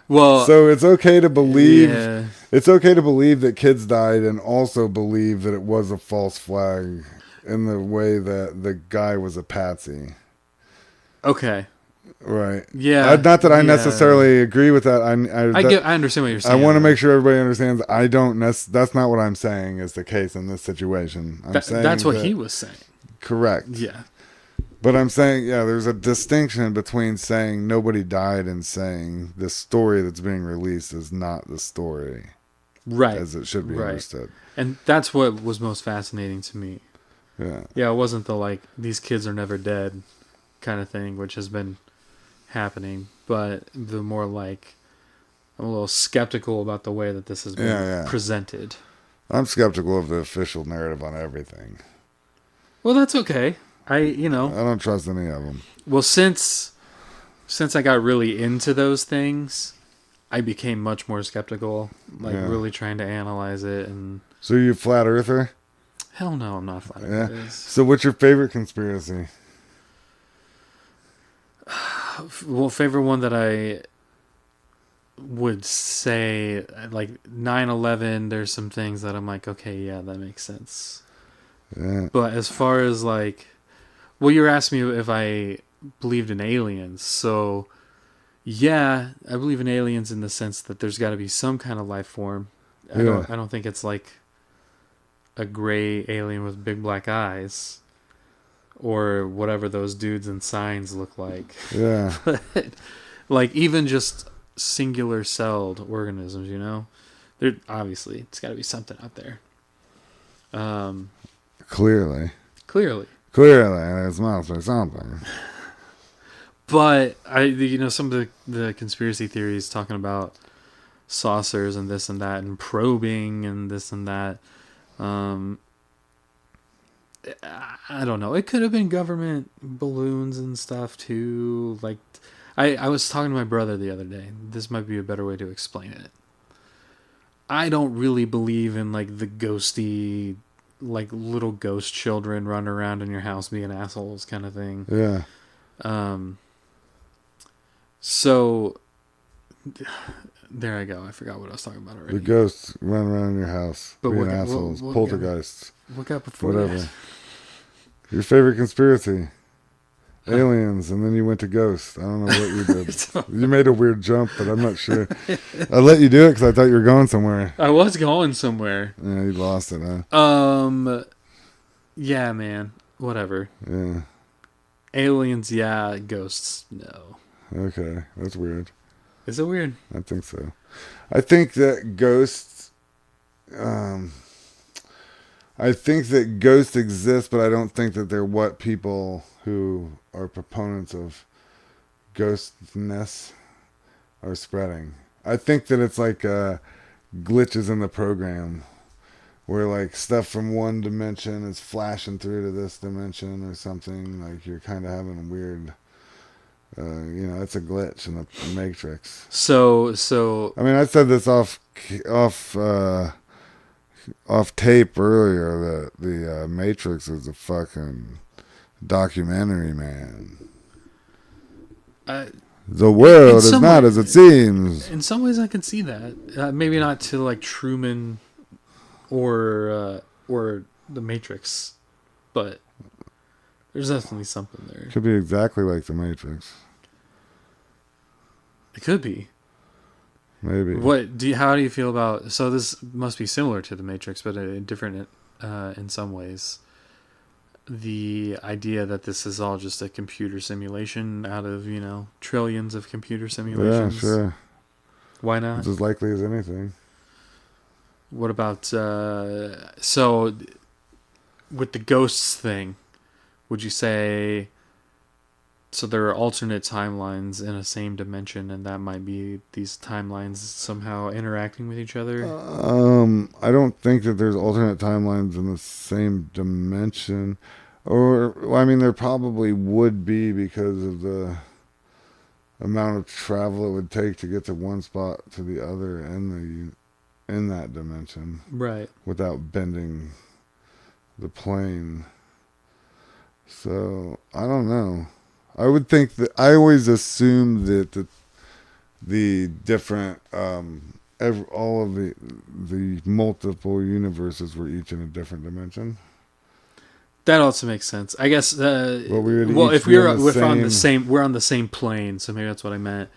Well, so it's okay to believe yeah. It's okay to believe that kids died and also believe that it was a false flag in the way that the guy was a patsy. Okay. Right. Yeah. Not that I necessarily agree with that. I understand what you're saying. I want to make sure everybody understands. I don't. That's not what I'm saying is the case in this situation. I'm saying that's what he was saying. Correct. Yeah. But I'm saying, there's a distinction between saying nobody died and saying the story that's being released is not the story. Right. As it should be understood. And that's what was most fascinating to me. Yeah. Yeah, it wasn't the like, these kids are never dead kind of thing, which has been happening, but the more like, I'm a little skeptical about the way that this has been presented. I'm skeptical of the official narrative on everything. Well, that's okay. I don't trust any of them. Well, since I got really into those things, I became much more skeptical, really trying to analyze it. And so you flat earther? Hell no, I'm not flat earther. Yeah. So what's your favorite conspiracy? Well, favorite one that I would say, like 9/11, there's some things that I'm like, okay, yeah, that makes sense. Yeah. But as far as like, well, you were asking me if I believed in aliens. So, yeah, I believe in aliens in the sense that there's got to be some kind of life form. I don't think it's like a gray alien with big black eyes or whatever those dudes in Signs look like. Yeah. But, like, even just singular celled organisms, there obviously it's got to be something out there. Clearly, there's must be something. But some of the conspiracy theories talking about saucers and this and that and probing and this and that. I don't know. It could have been government balloons and stuff too. Like, I was talking to my brother the other day. This might be a better way to explain it. I don't really believe in like the ghosty, like little ghost children running around in your house being assholes kind of thing. Yeah. So there I go. I forgot what I was talking about already. The ghosts run around in your house but being assholes, poltergeists. What got before whatever. that? Your favorite conspiracy? Aliens, and then you went to ghosts. I don't know what you did. You made a weird jump, but I'm not sure. I let you do it because I thought you were going somewhere. I was going somewhere. Yeah, you lost it, huh? Yeah, man. Whatever. Yeah. Aliens, yeah. Ghosts, no. Okay, that's weird. Is it weird? I think so. I think that ghosts exist, but I don't think that they're what people who are proponents of ghostness are spreading. I think that it's like glitches in the program where like stuff from one dimension is flashing through to this dimension or something. Like you're kind of having weird, it's a glitch in the matrix. So. I mean, I said this off tape earlier that the Matrix is a fucking documentary, man. The world is not as it seems. In some ways, I can see that. Maybe not to like Truman or the Matrix, but there's definitely something there. It could be exactly like the Matrix. It could be. Maybe. How do you feel about? So this must be similar to the Matrix, but different in some ways. The idea that this is all just a computer simulation out of trillions of computer simulations. Yeah, sure. Why not? It's as likely as anything. What about so with the ghosts thing? Would you say? So there are alternate timelines in a same dimension, and that might be these timelines somehow interacting with each other? I don't think that there's alternate timelines in the same dimension. There probably would be because of the amount of travel it would take to get to one spot to the other in that dimension. Right. Without bending the plane. So, I don't know. I would think that I always assumed that the different all of the multiple universes were each in a different dimension. That also makes sense. I guess. If we're on the same plane, so maybe that's what I meant.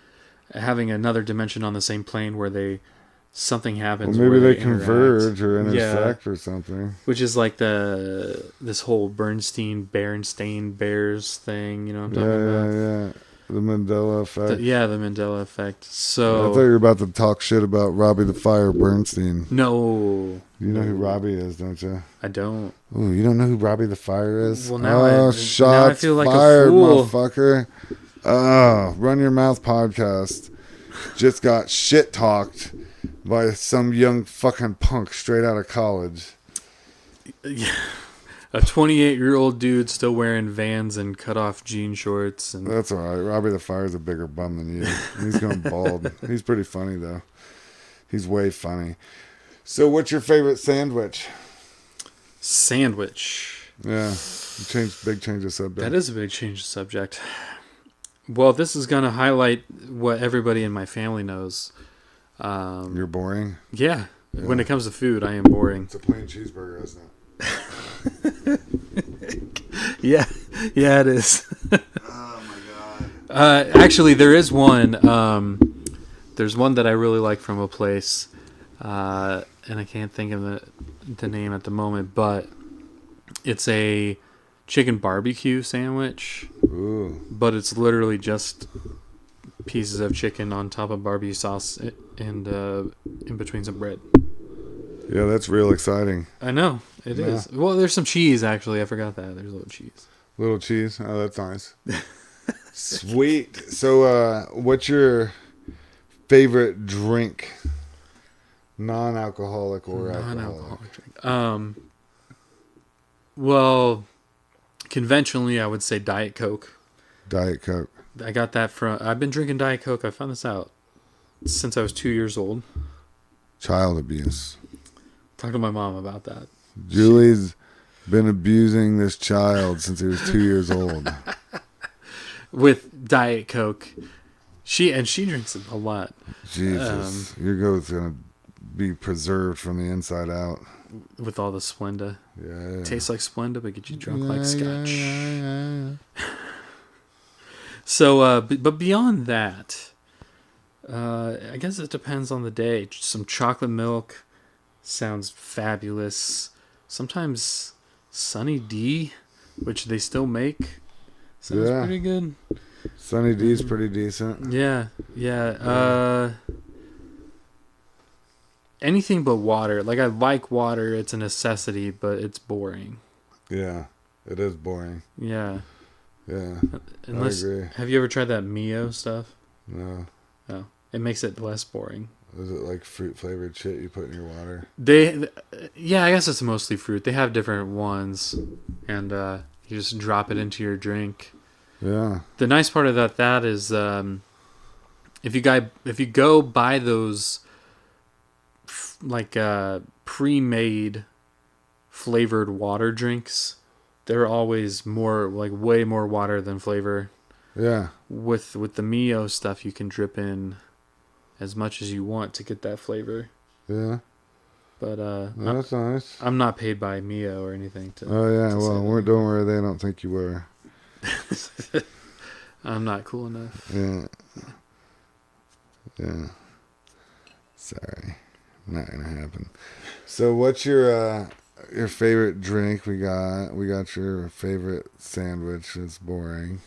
Having another dimension on the same plane where something happens. Well, maybe where they converge or intersect or something. Which is like this whole Berenstain Bears thing. You know what I'm talking about? Yeah. The Mandela effect. The Mandela effect. So I thought you were about to talk shit about Robbie the Fire Bernstein. No. You know who Robbie is, don't you? I don't. Ooh, you don't know who Robbie the Fire is? Well, now shots I feel like fired, a fool. Motherfucker. Run Your Mouth podcast just got shit talked by some young fucking punk straight out of college. Yeah. A 28-year-old dude still wearing Vans and cut-off jean shorts. And that's all right. Robbie the Fire's a bigger bum than you. He's going bald. He's pretty funny, though. He's way funny. So what's your favorite sandwich? Sandwich. Yeah. Big change of subject. That is a big change of subject. Well, this is going to highlight what everybody in my family knows. You're boring? Yeah. When it comes to food, I am boring. It's a plain cheeseburger, isn't it? Yeah, it is. Oh my god. Actually, there is one. There's one that I really like from a place, and I can't think of the name at the moment, but it's a chicken barbecue sandwich. Ooh. But it's literally just pieces of chicken on top of barbecue sauce and in between some bread. Yeah, that's real exciting. I know. It is. Well, there's some cheese, actually. I forgot that. There's a little cheese. Little cheese? Oh, that's nice. Sweet. So, what's your favorite drink? Non-alcoholic or alcoholic? Drink. Well, conventionally, I would say Diet Coke. Diet Coke. I got that I've been drinking Diet Coke. I found this out since I was 2 years old. Child abuse. Talk to my mom about that. Julie's been abusing this child since he was 2 years old. With Diet Coke. She drinks a lot. Jesus. Your goat's going to be preserved from the inside out. with all the Splenda. Yeah. Tastes like Splenda, but get you drunk like Yeah, Scotch. yeah. So, but beyond that, I guess it depends on the day. Some chocolate milk sounds fabulous. Sometimes Sunny D, which they still make, sounds Yeah. pretty good. Sunny D's pretty decent. Yeah. Anything but water. Like, I like water. It's a necessity, but it's boring. Yeah, it is boring. Yeah. Yeah, Unless, I agree. have you ever tried that Mio stuff? No. Oh, it makes it less boring. Is it like fruit flavored shit you put in your water? Yeah, I guess it's mostly fruit. They have different ones, and you just drop it into your drink. Yeah. The nice part about that is, if you go buy those pre-made flavored water drinks, they're always way more water than flavor. Yeah. With the Mio stuff, you can drip in as much as you want to get that flavor. Yeah. But That's nice. I'm not paid by Mio or anything to. Oh yeah. to Well, don't worry. They don't think you were. I'm not cool enough. Yeah. Yeah. Sorry. Not gonna happen. So what's your favorite drink? We got your favorite sandwich. It's boring.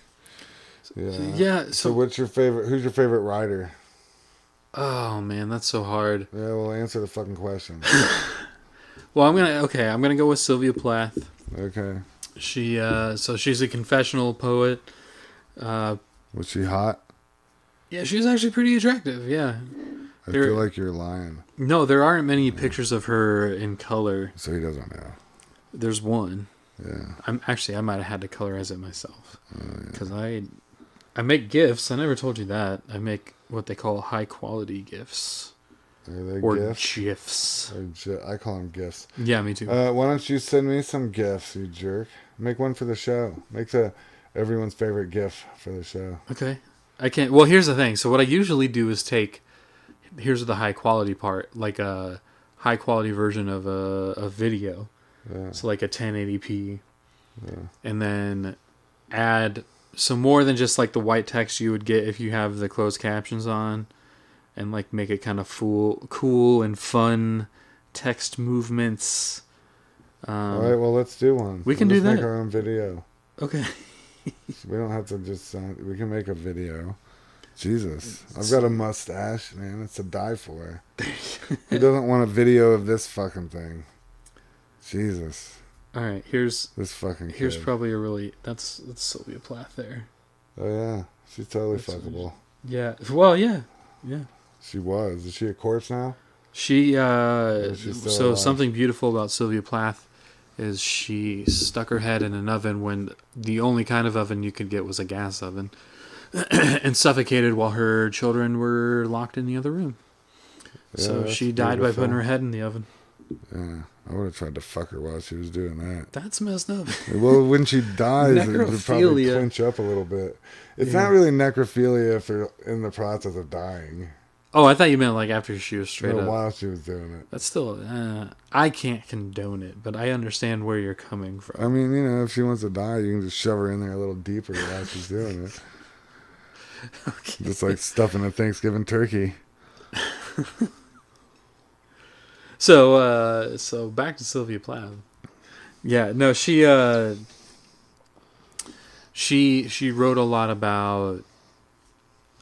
Yeah. Yeah. So what's your favorite? Who's your favorite writer? Oh man, that's so hard. Yeah. Well, answer the fucking question. Well, I'm gonna go with Sylvia Plath. Okay. She's a confessional poet. Was she hot? Yeah, she's actually pretty attractive. Yeah. I feel like you're lying. No, there aren't many pictures of her in color. So he doesn't know. There's one. Yeah. I might have had to colorize it myself because I make gifts. I never told you that. I make what they call high quality gifts. Are they Or gifts? GIFs. I call them gifts. Yeah, me too. Why don't you send me some gifts, you jerk? Make one for the show. Make everyone's favorite gift for the show. Okay. I can't. Well, here's the thing. So what I usually do is here's the high quality part, like a high quality version of a video. Yeah. So like a 1080p. Yeah. And then add some more than just like the white text you would get if you have the closed captions on, and like make it kind of cool and fun text movements. All right, well, let's do one. We can do that. Make our own video. Okay. We don't have to just we can make a video. Jesus, I've got a mustache, man. It's to die for. Who doesn't want a video of this fucking thing? Jesus. All right, here's kid. probably that's Sylvia Plath there. Oh yeah, she's totally fuckable. Yeah. Well, yeah. She was. Is she a corpse now? She she's still alive? something beautiful about Sylvia Plath is she stuck her head in an oven when the only kind of oven you could get was a gas oven, and suffocated while her children were locked in the other room. Yeah, So she died by putting her head in the oven. Yeah, I would have tried to fuck her while she was doing that. That's messed up. Well, when she dies, it would probably Necrophilia. clinch up a little bit. It's not really necrophilia if they're in the process of dying. Oh, I thought you meant like after she was straight up. While she was doing it. That's still, I can't condone it, but I understand where you're coming from. I mean, if she wants to die, you can just shove her in there a little deeper while she's doing it. Okay. Just like stuffing a Thanksgiving turkey. So back to Sylvia Plath. Yeah, no, she wrote a lot about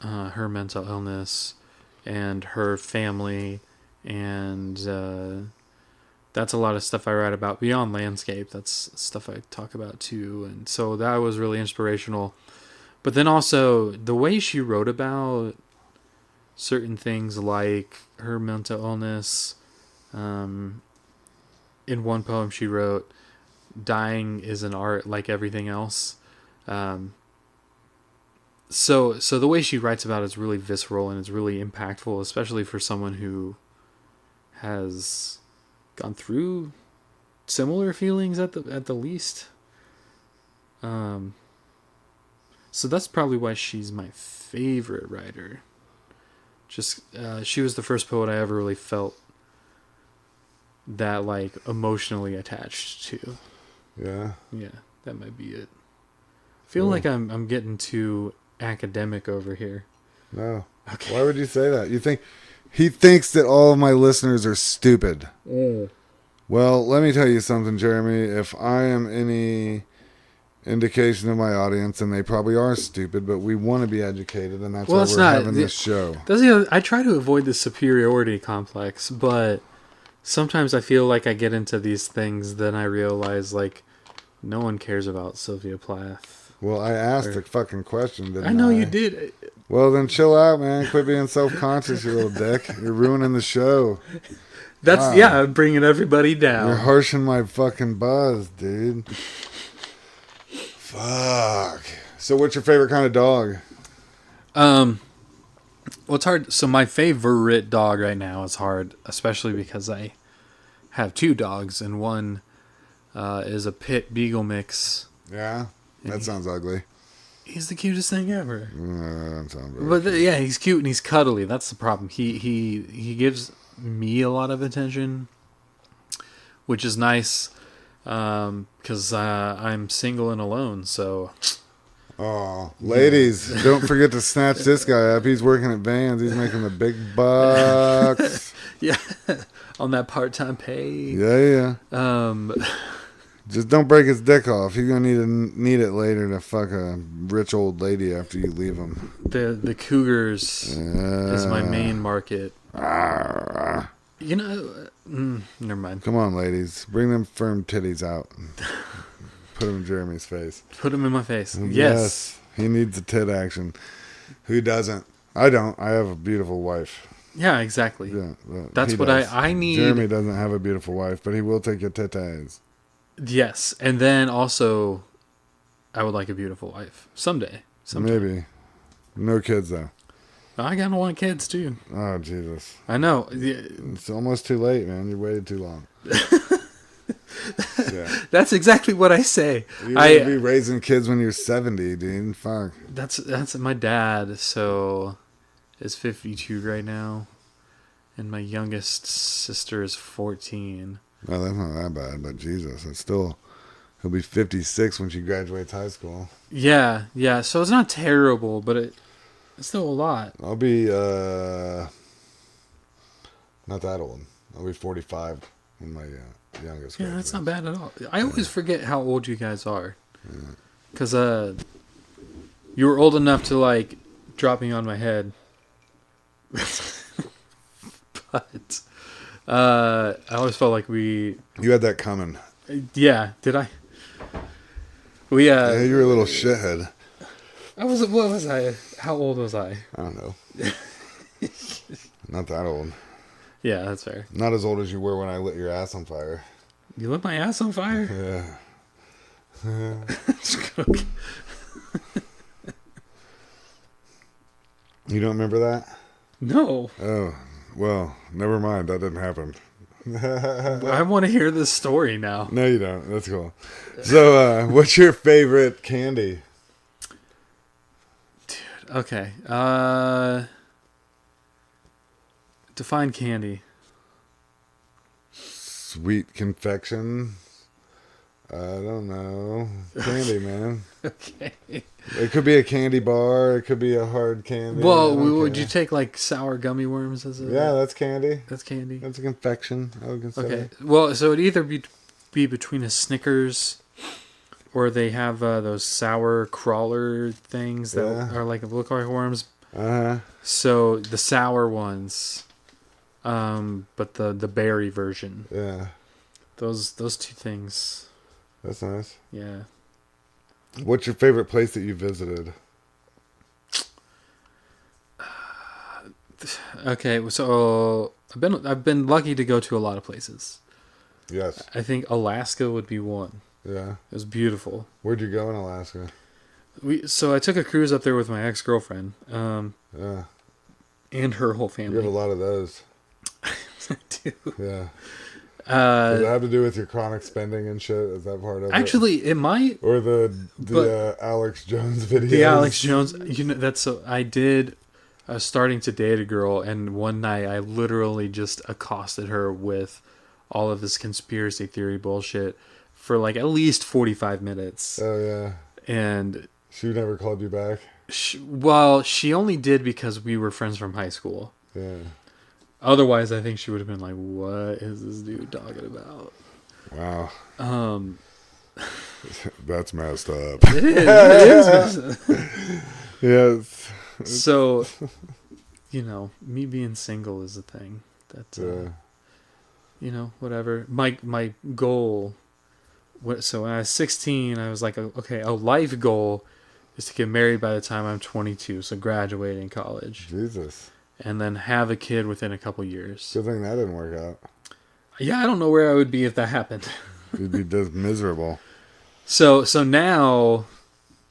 her mental illness and her family, and that's a lot of stuff I write about beyond landscape. That's stuff I talk about too, and so that was really inspirational. But then also the way she wrote about certain things like her mental illness. In one poem she wrote, "Dying is an art like everything else." So the way she writes about it is really visceral and it's really impactful, especially for someone who has gone through similar feelings at the least. So that's probably why she's my favorite writer. Just she was the first poet I ever really felt that like emotionally attached to. Yeah. Yeah, that might be it. I feel like I'm getting too academic over here. No. Okay. Why would you say that? You think he thinks that all of my listeners are stupid. Well, let me tell you something, Jeremy. If I am any indication of my audience, and they probably are stupid, but we want to be educated, and that's why we're having this show. I try to avoid the superiority complex, but sometimes I feel like I get into these things, then I realize like no one cares about Sylvia Plath. Well, I asked a fucking question, didn't I? I know you did. Well, then chill out, man. Quit being self-conscious, you little dick. You're ruining the show. That's I'm bringing everybody down. You're harshing my fucking buzz, dude. Fuck. So what's your favorite kind of dog? Well, it's hard. So my favorite dog right now is hard, especially because I have 2 dogs, and one is a pit beagle mix. Yeah? That sounds ugly. He's the cutest thing ever. That sounds very But yeah, he's cute and he's cuddly. That's the problem. He gives me a lot of attention, which is nice, because I'm single and alone. So, oh, ladies, don't forget to snatch this guy up. He's working at Vans. He's making the big bucks. yeah, on that part-time pay. Yeah. Just don't break his dick off. He's gonna need it later to fuck a rich old lady after you leave him. The Cougars is my main market. You know, never mind. Come on, ladies, bring them firm titties out. Put them in Jeremy's face. Put them in my face. Yes. He needs the tit action. Who doesn't? I don't. I have a beautiful wife. Yeah, exactly. Yeah, that's what I need. Jeremy doesn't have a beautiful wife, but he will take your titties. Yes, and then also, I would like a beautiful wife someday. Maybe. No kids though. I gotta want kids too. Oh Jesus! I know. It's almost too late, man. You waited too long. Yeah. That's exactly what I say. You would be raising kids when you're 70, dude. Fuck. That's my dad. So, is 52 right now, and my youngest sister is 14. No, that's not that bad, but Jesus, it's still. He'll be 56 when she graduates high school. Yeah. So it's not terrible, but it's still a lot. I'll be not that old. I'll be 45 when my youngest. Yeah, that's not bad at all. I always forget how old you guys are, because you were old enough to like drop me on my head, but. I always felt like You had that coming. Yeah, did I? Yeah, you're a little shithead. What was I? How old was I? I don't know. Not that old. Yeah, that's fair. Not as old as you were when I lit your ass on fire. You lit my ass on fire? Yeah. You don't remember that? No. Oh. Well, never mind. That didn't happen. I want to hear this story now. No, you don't. That's cool. So, what's your favorite candy? Dude, okay. Define candy. Sweet confection. I don't know. Candy, man. Okay. It could be a candy bar. It could be a hard candy. Well, would you take like sour gummy worms as a... Yeah, that's candy. That's candy. That's a confection, I would consider. Okay. Well, so it'd either be between a Snickers, or they have those sour crawler things that are like look like worms. Uh-huh. So the sour ones, but the berry version. Yeah. Those 2 things. That's nice. Yeah. What's your favorite place that you visited? Okay, so I've been lucky to go to a lot of places. Yes. I think Alaska would be one. Yeah. It was beautiful. Where'd you go in Alaska? So I took a cruise up there with my ex-girlfriend. Yeah. And her whole family. You have a lot of those. I do. Yeah. Does it have to do with your chronic spending and shit? Is that part of it? Actually, it might. Or the Alex Jones video. The Alex Jones. That's so. I was starting to date a girl, and one night I literally just accosted her with all of this conspiracy theory bullshit for like at least 45 minutes. Oh yeah. And She never called you back. she only did because we were friends from high school. Yeah. Otherwise, I think she would have been like, "What is this dude talking about?" Wow. Um, That's messed up. it is. Yes. So, me being single is a thing. That's whatever. My goal. So when I was 16, I was like, okay, a life goal is to get married by the time I'm 22, so graduating college. Jesus. And then have a kid within a couple years. Good thing that didn't work out. Yeah, I don't know where I would be if that happened. You'd be just miserable. So now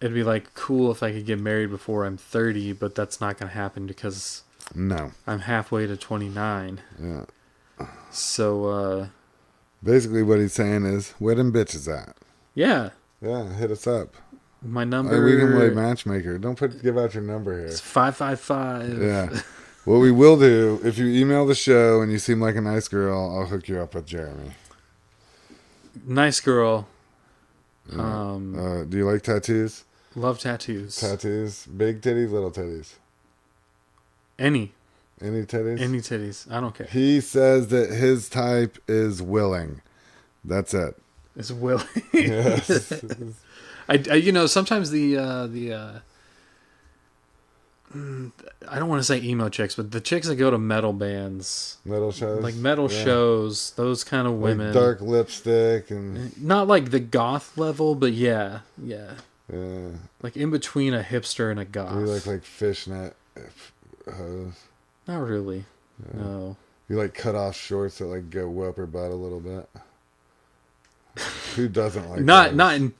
it'd be like cool if I could get married before I'm 30, but that's not going to happen because No. I'm halfway to 29. Yeah. So basically what he's saying is, where them bitches at? yeah, Hit us up. my number We can play matchmaker. Don't give out your number here. is 555. Yeah. What we will do, if you email the show and you seem like a nice girl, I'll hook you up with Jeremy. Nice girl. Do you like tattoos? Love tattoos. Tattoos? Big titties, little titties? Any titties? Any titties. I don't care. He says that his type is willing. That's it. It's willing. Yes. I sometimes I don't want to say emo chicks, but the chicks that go to metal bands, Metal shows? like metal shows, those kind of women, like dark lipstick and... not like the goth level, but yeah, Yeah. like in between a hipster and a goth. You like fishnet hose? Not really. Yeah. No. You like cut off shorts that like go up her butt a little bit? Who doesn't like not those? not in,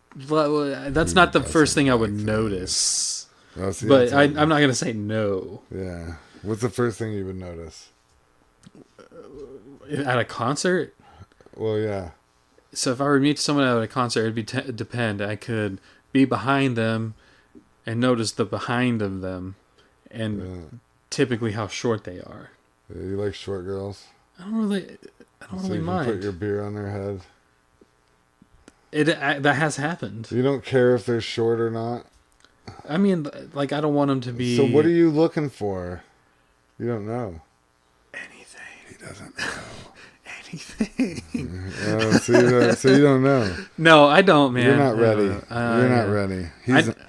that's not the first thing I would notice. Oh, see, But I'm not gonna say no. Yeah. What's the first thing you would notice? At a concert? Well, yeah. So if I were to meet someone at a concert, it'd be depend. I could be behind them and notice the behind of them, and typically how short they are. Yeah, you like short girls? I don't really You can mind. put your beer on their head. That has happened. You don't care if they're short or not? I mean, like, I don't want them to be... So what are you looking for? You don't know. Anything. He doesn't know. Anything. So you don't know. No, I don't, man. You're not ready. You're not ready.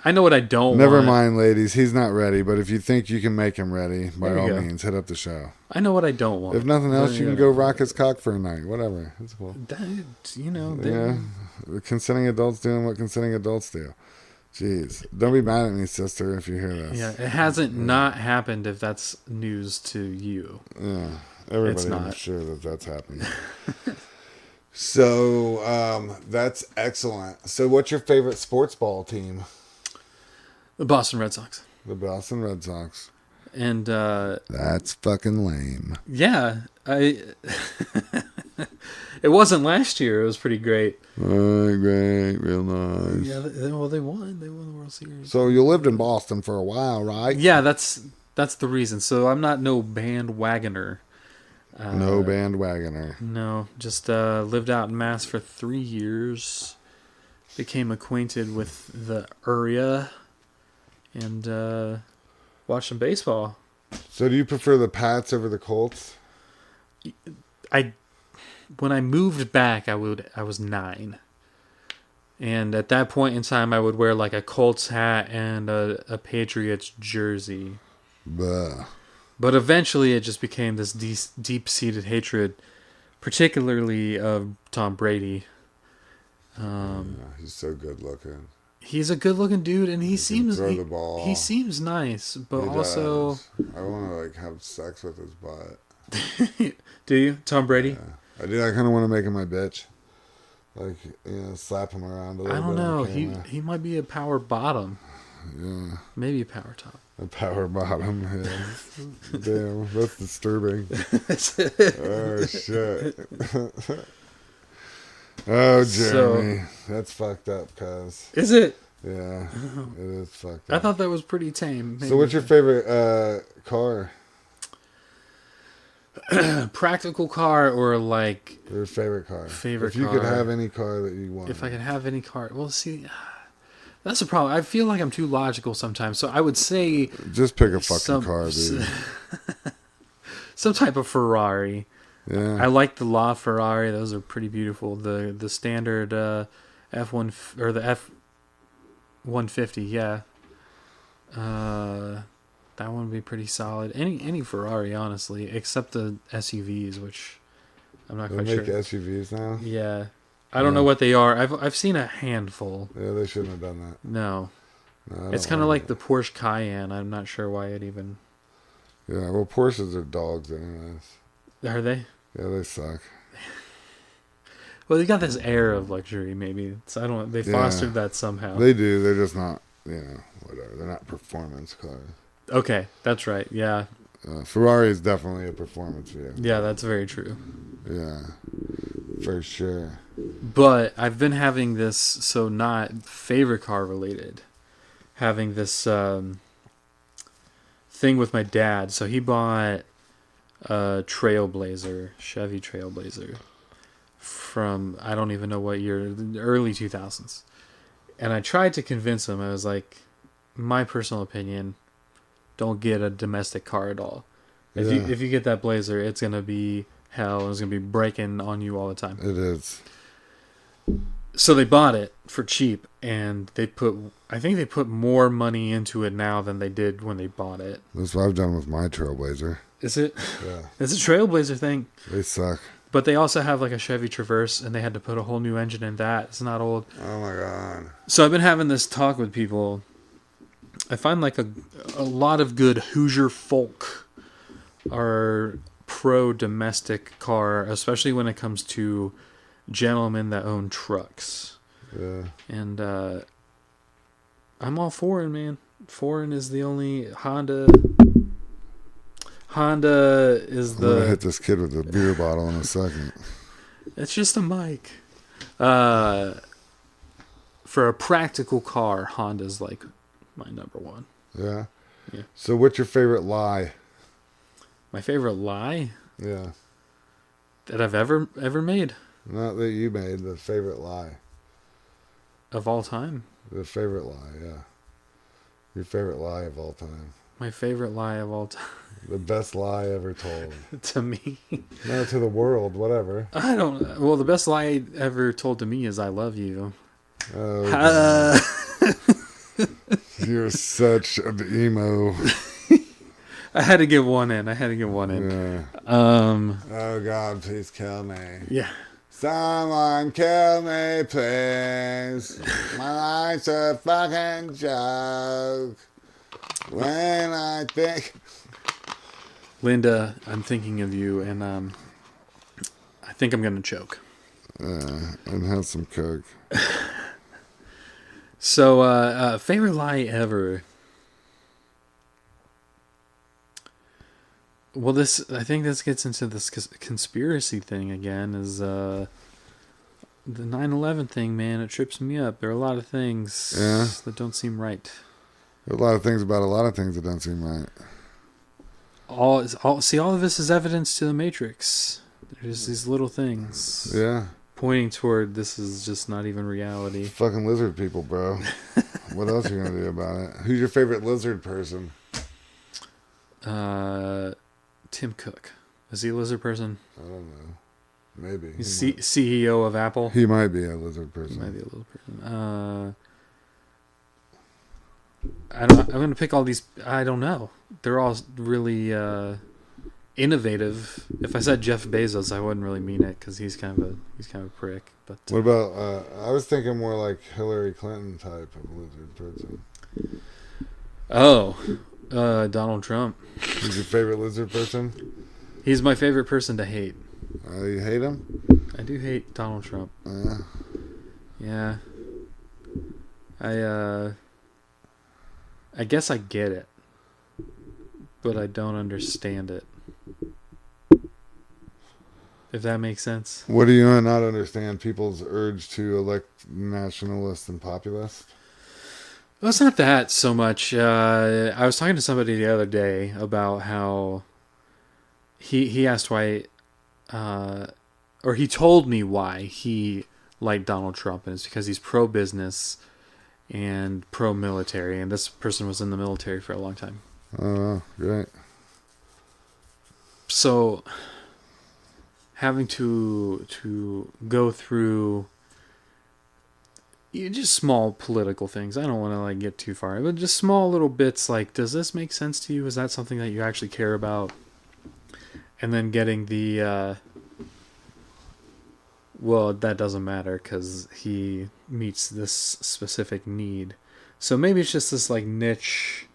I know what I don't Never want. mind, ladies. He's not ready. But if you think you can make him ready, by There you all go. means, hit up the show. I know what I don't want. If nothing else, you Yeah. can go rock his cock for a night. Whatever. That's cool. That, Yeah. Consenting adults doing what consenting adults do. Jeez. Don't be mad at me, sister, if you hear this. Yeah, it hasn't not happened if that's news to you. Yeah. Everybody not. is sure that that's happened. So, that's excellent. So, what's your favorite sports ball team? The Boston Red Sox. The Boston Red Sox. And, That's fucking lame. yeah, it wasn't last year. It was pretty great. Great, real nice. Yeah, they won. They won the World Series. So you lived in Boston for a while, right? Yeah, that's the reason. So I'm not no bandwagoner. No bandwagoner. No, just lived out in Mass for 3 years. Became acquainted with the area, and watched some baseball. So do you prefer the Pats over the Colts? When I moved back, I was 9. And at that point in time, I would wear like a Colts hat and a Patriots jersey. Bah. But eventually it just became this deep-seated hatred, particularly of Tom Brady. He's so good looking. He's a good-looking dude, and he seems throw the ball. He seems nice, but He also does. I want to like have sex with his butt. do you, Tom Brady? Yeah. I do. I kind of want to make him my bitch. Like, slap him around a little I bit. don't know. on camera. He might be a power bottom. Yeah. Maybe a power top. A power bottom. Yeah. Damn, that's disturbing. Oh shit. Oh, Jeremy, that's fucked up, cuz. Is it? Yeah, it is fucked I up. thought that was pretty tame. So, what's your favorite car? Practical car or like Your favorite car. Favorite If you could car. have any car that you want. if I could have any car. Well, see, that's the problem. I feel like I'm too logical sometimes. So I would say Just pick a fucking car, dude. some type of Ferrari. Yeah. I like the La Ferrari. Those are pretty beautiful. The standard F1 or the F-150. Yeah. That one would be pretty solid. Any Ferrari, honestly, except the SUVs, which I'm not They quite make sure. SUVs now? Yeah, I don't know what they are. I've seen a handful. Yeah, they shouldn't have done that. No, No, I it's don't kind of like it. the Porsche Cayenne. I'm not sure why it even. Yeah, well, Porsches are dogs anyways. Are they? Yeah, they suck. Well, they got this air of luxury. Maybe it's, I don't. They Yeah. fostered that somehow. They do. They're just not, whatever. They're not performance cars. Okay, that's right. Yeah, Ferrari is definitely a performance vehicle. yeah, that's very true. Yeah, for sure. But I've been having this, so not favorite car related, having this thing with my dad. So he bought a Trailblazer, Chevy Trailblazer, from I don't even know what year, the early 2000s. And I tried to convince him. I was like, my personal opinion, don't get a domestic car at all. If you get that Blazer, it's gonna be hell, and it's gonna be breaking on you all the time. It is. So they bought it for cheap, and I think they put more money into it now than they did when they bought it. That's what I've done with my Trailblazer. Is it? Yeah, It's a Trailblazer thing. they suck. But they also have like a Chevy Traverse, and they had to put a whole new engine in that. It's not old. Oh my god. So I've been having this talk with people. I find like a lot of good Hoosier folk are pro domestic car, especially when it comes to gentlemen that own trucks. Yeah. And I'm all foreign, man. Foreign is the only Honda. Honda is I'm gonna the. hit this kid with a beer bottle in a second. It's just a mic. For a practical car, Honda's like my number one. Yeah. Yeah. So, what's your favorite lie? My favorite lie Yeah. that I've ever made Not that you made, the favorite lie. of all time. The favorite lie, yeah. Your favorite lie of all time. My favorite lie of all time The best lie ever told. to me. No, to the world, whatever. I don't. Well, the best lie ever told to me is "I love you." Oh, you're such an emo. I had to get one in. Yeah. Oh, God, please kill me. Yeah. Someone kill me, please. My life's a fucking joke. When I think... Linda, I'm thinking of you, and I think I'm gonna choke. And have some Coke. So, favorite lie ever. Well, I think this gets into this conspiracy thing again. Is the 9/11 thing, man? It trips me up. There are a lot of things that don't seem right. There are a lot of things about a lot of things that don't seem right. All of this is evidence to the Matrix. There's these little things Yeah. pointing toward this is just not even reality. Fucking lizard people, bro. What else are you going to do about it? Who's your favorite lizard person? Tim Cook. Is he a lizard person? I don't know. Maybe. He's CEO of Apple. He might be a lizard person. He might be a lizard person. I'm going to pick all these. I don't know. They're all really innovative. If I said Jeff Bezos, I wouldn't really mean it because he's kind of a prick. But What about, I was thinking more like Hillary Clinton type of lizard person. Donald Trump. Who's your favorite lizard person? He's my favorite person to hate. You hate him? I do hate Donald Trump. Yeah. Yeah. I guess I get it, but I don't understand it. If that makes sense. What do you not understand? People's urge to elect nationalist and populist? Well, it's not that so much. I was talking to somebody the other day about how he asked why, or he told me why he liked Donald Trump, and it's because he's pro-business and pro-military, and this person was in the military for a long time. Oh, great. So, having to go through just small political things. I don't want to like get too far, but just small little bits like, does this make sense to you? Is that something that you actually care about? And then getting the, well, that doesn't matter because he meets this specific need. So maybe it's just this like niche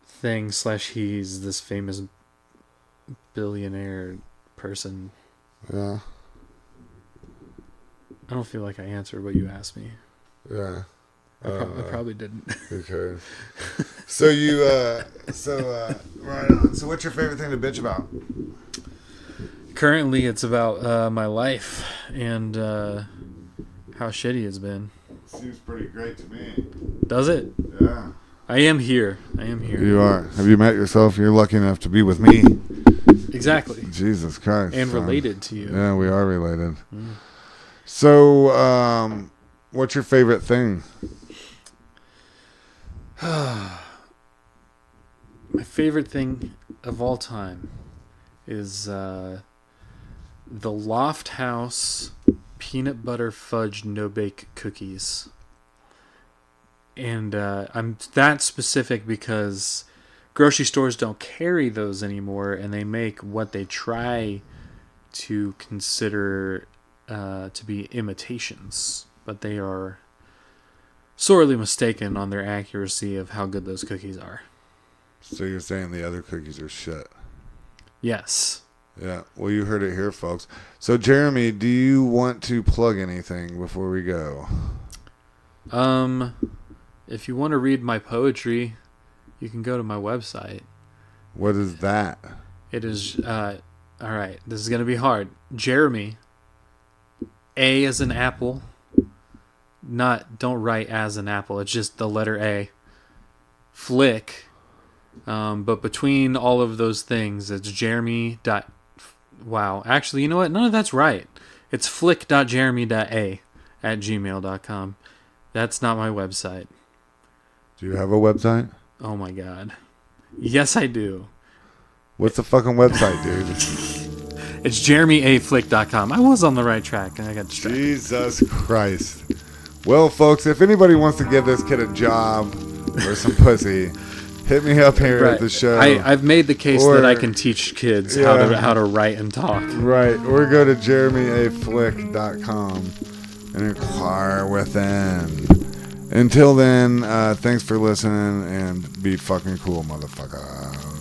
thing / he's this famous billionaire person. Yeah. I don't feel like I answered what you asked me. Yeah. I probably didn't. Okay. So right on. So what's your favorite thing to bitch about? Currently, it's about my life and how shitty it's been. Seems pretty great to me. Does it? Yeah. I am here. You are. Have you met yourself? You're lucky enough to be with me. Exactly. Jesus Christ. And related to you. Yeah, we are related. Mm. So, what's your favorite thing? My favorite thing of all time is the Loft House peanut butter fudge no-bake cookies. And I'm that specific because grocery stores don't carry those anymore, and they make what they try to consider to be imitations, but they are sorely mistaken on their accuracy of how good those cookies are. So you're saying the other cookies are shit? Yes. Yeah. Well, you heard it here, folks. So, Jeremy, do you want to plug anything before we go? If you want to read my poetry, you can go to my website. What is that? It is, all right, this is going to be hard. Jeremy, A as an apple. Don't write as an apple. It's just the letter A. Flick. But between all of those things, it's Jeremy. Wow. Actually, you know what? None of that's right. It's flick.jeremy.a@gmail.com. That's not my website. Do you have a website? Oh my God. Yes, I do. What's the fucking website, dude? It's jeremyaflick.com. I was on the right track and I got distracted. Jesus Christ. Well, folks, if anybody wants to give this kid a job or some pussy, hit me up here at the show. I've made the case that I can teach kids how to write and talk. Right. Or go to jeremyaflick.com and inquire within. Until then, thanks for listening and be fucking cool, motherfucker.